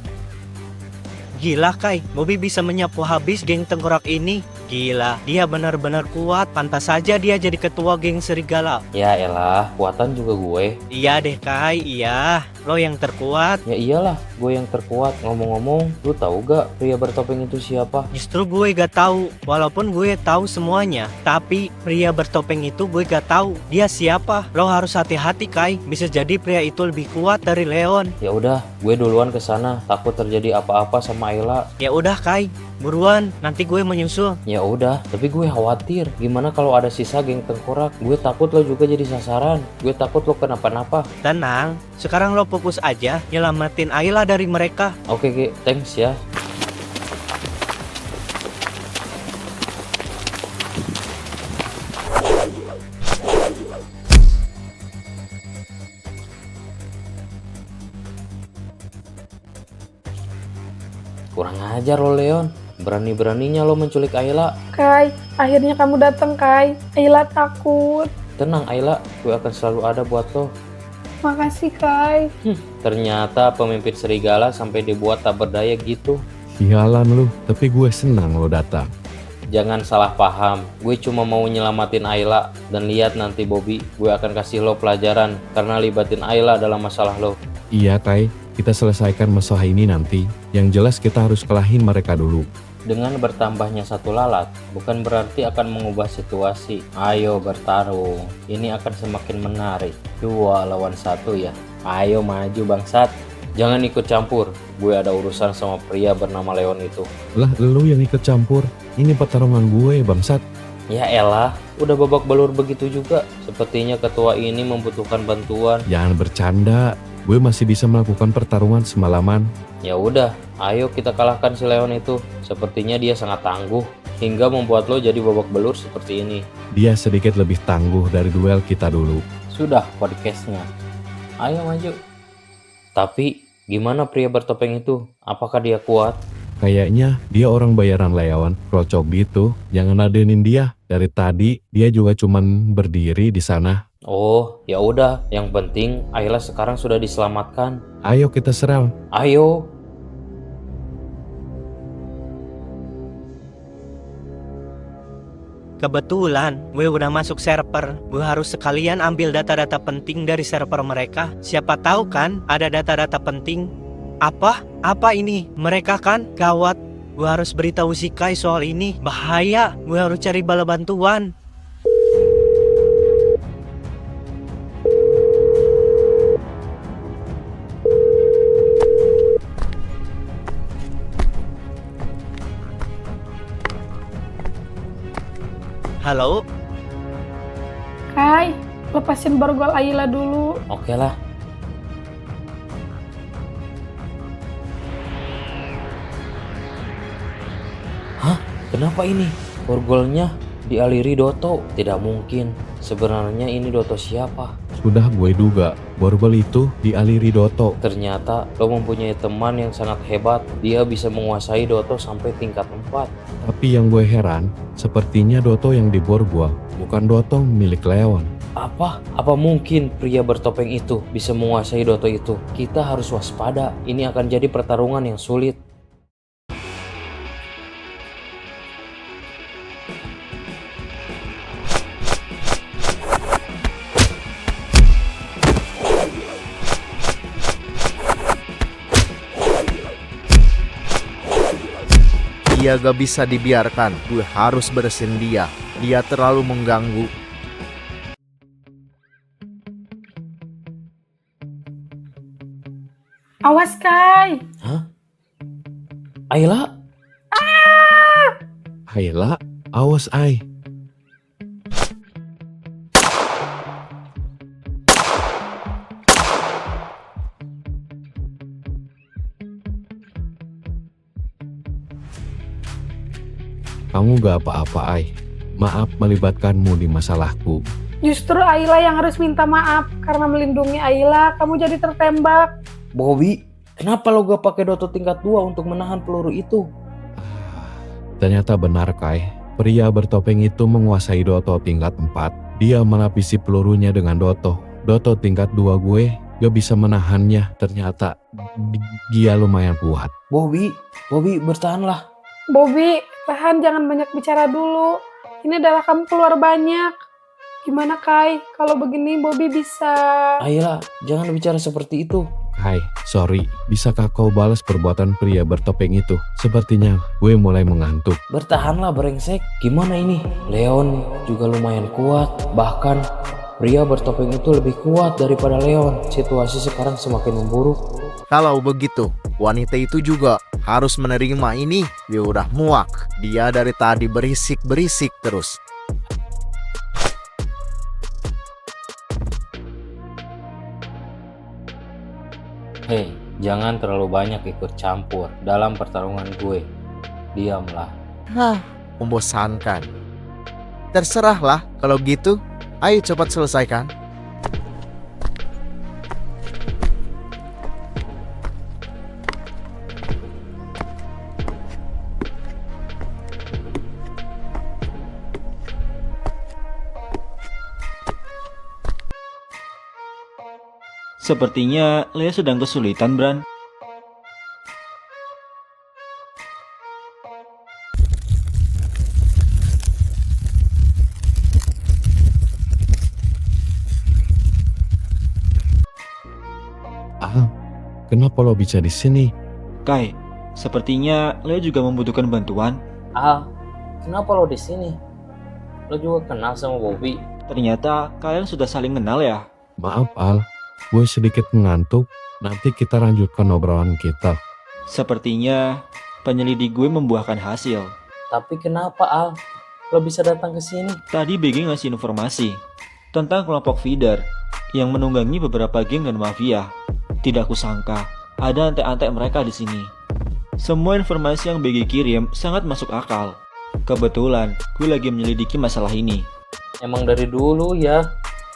Gila Kai, Bobby bisa menyapu habis geng tengkorak ini. Gila, dia benar-benar kuat. Pantas saja dia jadi ketua geng serigala. Ya elah, kuatan juga gue. Iya deh Kai, iya. Lo yang terkuat. Ya iyalah, gue yang terkuat. Ngomong-ngomong, lu tahu gak pria bertopeng itu siapa? Justru gue gak tahu. Walaupun gue tahu semuanya, tapi pria bertopeng itu gue gak tahu dia siapa. Lo harus hati-hati Kai. Bisa jadi pria itu lebih kuat dari Leon. Ya udah, gue duluan ke sana. Takut terjadi apa-apa sama Ayla. Ya udah Kai, buruan. Nanti gue menyusul. Ya udah, tapi gue khawatir. Gimana kalau ada sisa geng tengkorak? Gue takut lo juga jadi sasaran. Gue takut lo kenapa-napa. Tenang, sekarang lo fokus aja nyelamatin Ayla dari mereka. Oke, Ge, thanks ya. Kurang ajar lo Leon, berani-beraninya lo menculik Ayla. Kai, akhirnya kamu datang Kai. Ayla takut. Tenang Ayla, gue akan selalu ada buat lo. Makasih Kai. Ternyata pemimpin serigala sampai dibuat tak berdaya gitu. Sialan lu, tapi gue senang lo datang. Jangan salah paham, gue cuma mau nyelamatin Ayla. Dan lihat nanti Bobby, gue akan kasih lo pelajaran karena libatin Ayla dalam masalah lo. Iya Kai, kita selesaikan masalah ini nanti. Yang jelas kita harus kalahin mereka dulu. Dengan bertambahnya satu lalat, bukan berarti akan mengubah situasi. Ayo bertarung, ini akan semakin menarik. 2 lawan 1 ya. Ayo maju bangsat. Jangan ikut campur, gue ada urusan sama pria bernama Leon itu. Lah lu yang ikut campur, ini pertarungan gue bangsat. Ya elah, udah babak belur begitu juga. Sepertinya ketua ini membutuhkan bantuan. Jangan bercanda, gue masih bisa melakukan pertarungan semalaman. Ya udah, ayo kita kalahkan si Leon itu. Sepertinya dia sangat tangguh, hingga membuat lo jadi babak belur seperti ini. Dia sedikit lebih tangguh dari duel kita dulu. Sudah podcastnya, ayo maju. Tapi gimana pria bertopeng itu? Apakah dia kuat? Kayaknya dia orang bayaran Leon, krocok gitu. Jangan ladenin dia. Dari tadi dia juga cuman berdiri di sana. Oh, ya udah. Yang penting Ayla sekarang sudah diselamatkan. Ayo kita serang. Ayo. Kebetulan gue udah masuk server. Gue harus sekalian ambil data-data penting dari server mereka. Siapa tahu kan ada data-data penting. Apa? Apa ini? Mereka kan gawat. Gue harus beritahu si Kai soal ini. Bahaya. Gue harus cari bala bantuan. Halo? Kai, lepasin borgol Ayla dulu. Oke lah. Hah? Kenapa ini? Borgolnya dialiri Doto? Tidak mungkin. Sebenarnya ini Doto siapa? Sudah gue duga, borgol itu dialiri Doto. Ternyata lo mempunyai teman yang sangat hebat. Dia bisa menguasai Doto sampai tingkat 4. Tapi yang gue heran, sepertinya Doto yang di borgol, bukan Doto milik Leon. Apa mungkin pria bertopeng itu bisa menguasai Doto itu? Kita harus waspada. Ini akan jadi pertarungan yang sulit. Dia gak bisa dibiarkan, gue harus bersihin dia. Dia terlalu mengganggu. Awas Kai. Hah? Ayla? Ayla, awas Ay. Kamu gak apa-apa, Ay. Maaf melibatkanmu di masalahku. Justru Ayla yang harus minta maaf karena melindungi Ayla, kamu jadi tertembak. Bobby, kenapa lo gak pakai Doto tingkat 2 untuk menahan peluru itu? Ternyata benar, Kai. Pria bertopeng itu menguasai Doto tingkat 4. Dia melapisi pelurunya dengan Doto. Doto tingkat 2 gue gak bisa menahannya. Ternyata dia lumayan kuat. Bobby bertahanlah. Bobby, tahan, jangan banyak bicara dulu. Ini adalah kamu keluar banyak. Gimana Kai, kalau begini Bobby bisa... Ayla, jangan bicara seperti itu. Kai, sorry. Bisakah kau balas perbuatan pria bertopeng itu? Sepertinya gue mulai mengantuk. Bertahanlah brengsek. Gimana ini? Leon juga lumayan kuat. Bahkan pria bertopeng itu lebih kuat daripada Leon. Situasi sekarang semakin memburuk. Kalau begitu, wanita itu juga harus menerima ini. Dia udah muak. Dia dari tadi berisik-berisik terus. Hei, jangan terlalu banyak ikut campur dalam pertarungan gue. Diamlah. Membosankan. Terserahlah kalau gitu. Ayo cepat selesaikan. Sepertinya Lea sedang kesulitan, Bran. Ah, kenapa lo bisa di sini? Kai, sepertinya Lea juga membutuhkan bantuan. Al, kenapa lo di sini? Lo juga kenal sama Bobby? Ternyata kalian sudah saling kenal ya? Maaf Al, gue sedikit mengantuk. Nanti kita lanjutkan obrolan kita. Sepertinya penyelidik gue membuahkan hasil. Tapi kenapa Al? Lo bisa datang ke sini? Tadi BG ngasih informasi tentang kelompok feeder yang menunggangi beberapa geng dan mafia. Tidak kusangka ada antek-antek mereka di sini. Semua informasi yang BG kirim sangat masuk akal. Kebetulan gue lagi menyelidiki masalah ini. Emang dari dulu ya,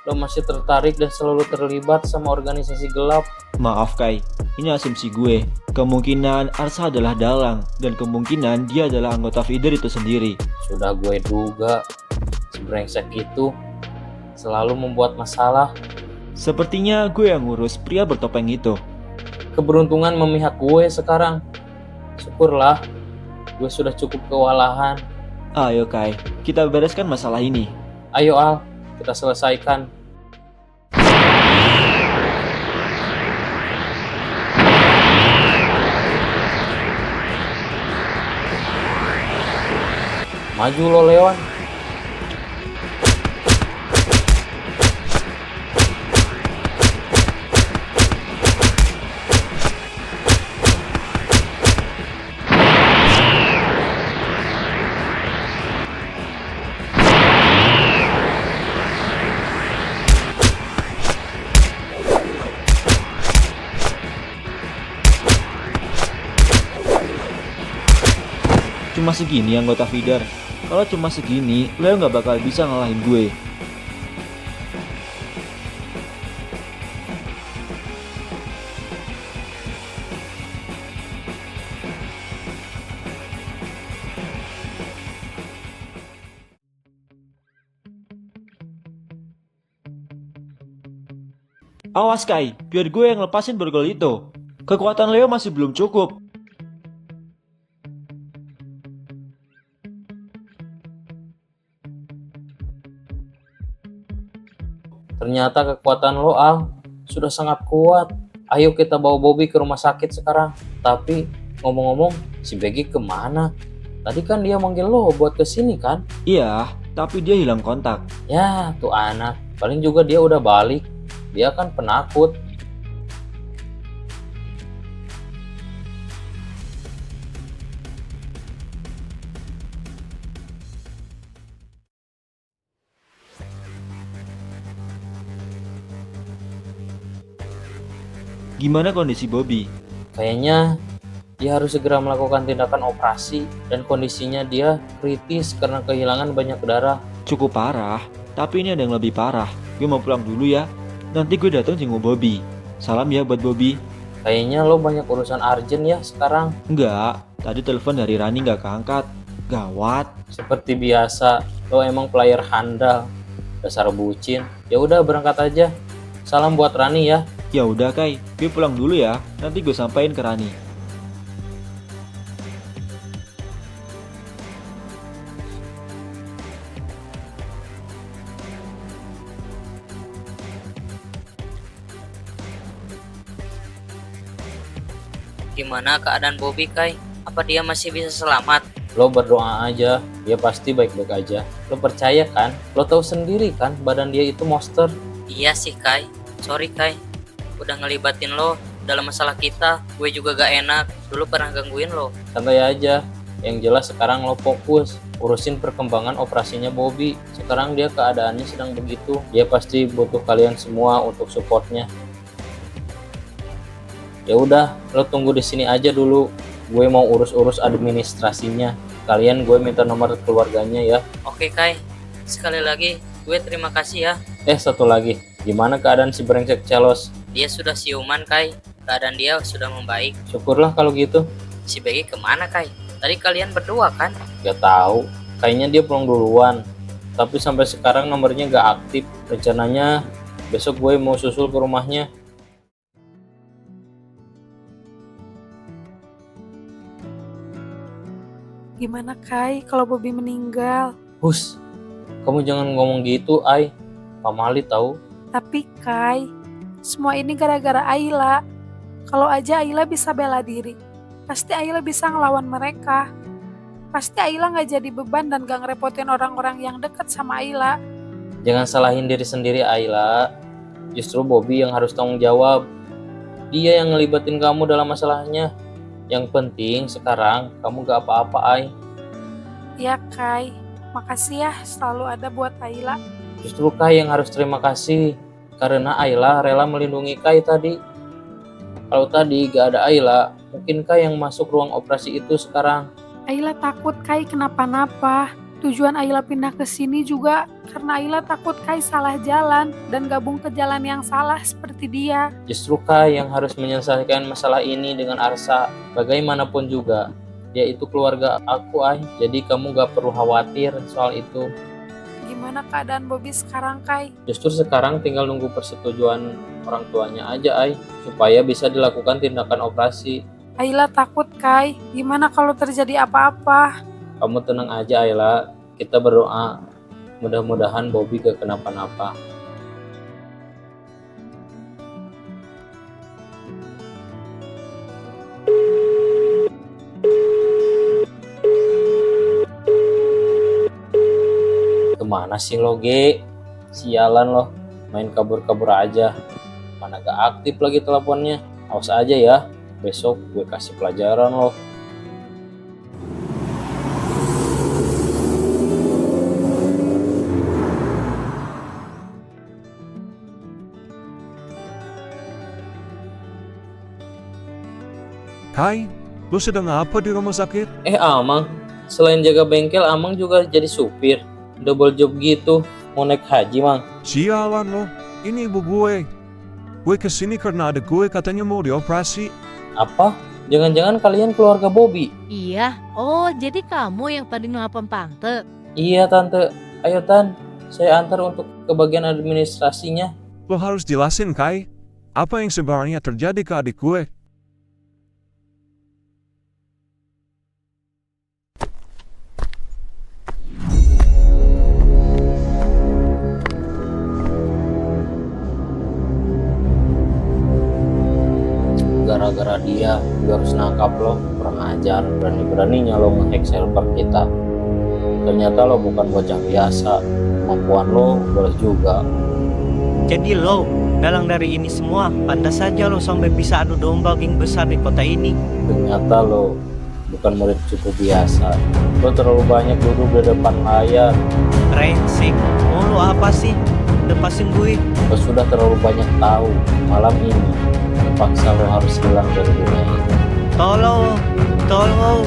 lo masih tertarik dan selalu terlibat sama organisasi gelap. Maaf Kai, ini asumsi gue. Kemungkinan Arsa adalah dalang dan kemungkinan dia adalah anggota feeder itu sendiri. Sudah gue duga, si brengsek itu selalu membuat masalah. Sepertinya gue yang ngurus pria bertopeng itu. Keberuntungan memihak gue sekarang. Syukurlah, gue sudah cukup kewalahan. Ayo Kai, kita bereskan masalah ini. Ayo Al, kita selesaikan. Maju lo Leon. Cuma segini anggota feeder. Kalau cuma segini, Leo nggak bakal bisa ngalahin gue. Awas Kai, biar gue yang lepasin borgol itu. Kekuatan Leo masih belum cukup. Ternyata kekuatan lo Al sudah sangat kuat. Ayo kita bawa Bobby ke rumah sakit sekarang. Tapi ngomong-ngomong, si Becky kemana? Tadi kan dia manggil lo buat kesini kan? Iya, tapi dia hilang kontak. Ya, tuh anak. Paling juga dia udah balik. Dia kan penakut. Gimana kondisi Bobby? Kayaknya dia harus segera melakukan tindakan operasi dan kondisinya dia kritis karena kehilangan banyak darah. Cukup parah, tapi ini ada yang lebih parah. Gue mau pulang dulu ya. Nanti gue datang jenguk Bobby. Salam ya buat Bobby. Kayaknya lo banyak urusan urgent ya sekarang. Enggak, tadi telepon dari Rani gak keangkat. Gawat. Seperti biasa, lo emang player handal. Dasar bucin. Ya udah berangkat aja. Salam buat Rani ya. Ya udah Kai, gue pulang dulu ya. Nanti gue sampein ke Rani. Gimana keadaan Bobby, Kai? Apa dia masih bisa selamat? Lo berdoa aja, dia pasti baik-baik aja. Lo percaya kan? Lo tahu sendiri kan badan dia itu monster. Iya sih, Kai. Sorry, Kai. Udah ngelibatin lo dalam masalah kita. Gue juga gak enak. Dulu pernah gangguin lo. Santai aja. Yang jelas sekarang lo fokus urusin perkembangan operasinya Bobby. Sekarang dia keadaannya sedang begitu. Dia pasti butuh kalian semua untuk supportnya. Ya udah, lo tunggu di sini aja dulu. Gue mau urus-urus administrasinya. Kalian gue minta nomor keluarganya ya. Oke, Kai. Sekali lagi, gue terima kasih ya. Satu lagi. Gimana keadaan si brengsek Celos? Dia sudah siuman, Kai. Keadaan dia sudah membaik. Syukurlah kalau gitu. Si Becky kemana, Kai? Tadi kalian berdua kan? Gak tahu. Kayaknya dia pulang duluan. Tapi sampai sekarang nomornya gak aktif. Rencananya besok gue mau susul ke rumahnya. Gimana Kai kalau Bobby meninggal? Hus, kamu jangan ngomong gitu, Ai. Pamali tahu. Tapi Kai, semua ini gara-gara Ayla. Kalau aja Ayla bisa bela diri, pasti Ayla bisa ngelawan mereka. Pasti Ayla gak jadi beban dan gak ngerepotin orang-orang yang deket sama Ayla. Jangan salahin diri sendiri, Ayla. Justru Bobby yang harus tanggung jawab. Dia yang ngelibatin kamu dalam masalahnya. Yang penting sekarang kamu gak apa-apa, Ai. Ya Kai, makasih ya selalu ada buat Ayla. Justru Kai yang harus terima kasih. Karena Ayla rela melindungi Kai tadi. Kalau tadi gak ada Ayla, mungkin Kai yang masuk ruang operasi itu sekarang. Ayla takut Kai kenapa-napa. Tujuan Ayla pindah ke sini juga karena Ayla takut Kai salah jalan dan gabung ke jalan yang salah seperti dia. Justru Kai yang harus menyelesaikan masalah ini dengan Arsa. Bagaimanapun juga, dia itu keluarga aku, Ai. Jadi kamu gak perlu khawatir soal itu. Gimana keadaan Bobby sekarang, Kai? Justru sekarang tinggal nunggu persetujuan orang tuanya aja, Ai. Supaya bisa dilakukan tindakan operasi. Ayla takut, Kai. Gimana kalau terjadi apa-apa? Kamu tenang aja, Ayla. Kita berdoa. Mudah-mudahan Bobby gak kenapa-napa. Kemana sih lo, Ge? Sialan lo. Main kabur-kabur aja. Mana gak aktif lagi teleponnya. Awas aja ya. Besok gue kasih pelajaran lo. Kai, lu sedang apa di rumah sakit? Amang, selain jaga bengkel, Amang juga jadi supir. Double job gitu, mau naik haji, Mang. Sialan lo, ini ibu gue. Gue kesini karena ada gue katanya mau dioperasi. Apa? Jangan-jangan kalian keluarga Bobby? Iya, oh jadi kamu yang tadi nelpon Tante? Iya, Tante. Ayo, Tan. Saya antar untuk ke bagian administrasinya. Lo harus jelasin, Kai. Apa yang sebenarnya terjadi ke adik gue? Gara-gara dia, gue harus nangkap lo. Kurang ajar, berani-beraninya lo nge-hack server kita. Ternyata lo bukan bocah biasa. Kemampuan lo boleh juga. Jadi lo, dalang dari ini semua, pantas saja lo sampai bisa adu domba geng besar di kota ini. Ternyata lo bukan murid cukup biasa. Lo terlalu banyak duduk di depan layar. Brengsek, mau lo apa sih? Lepasin gue. Lo sudah terlalu banyak tahu. Malam ini terpaksa lo harus hilang dari dunia ini. Tolong.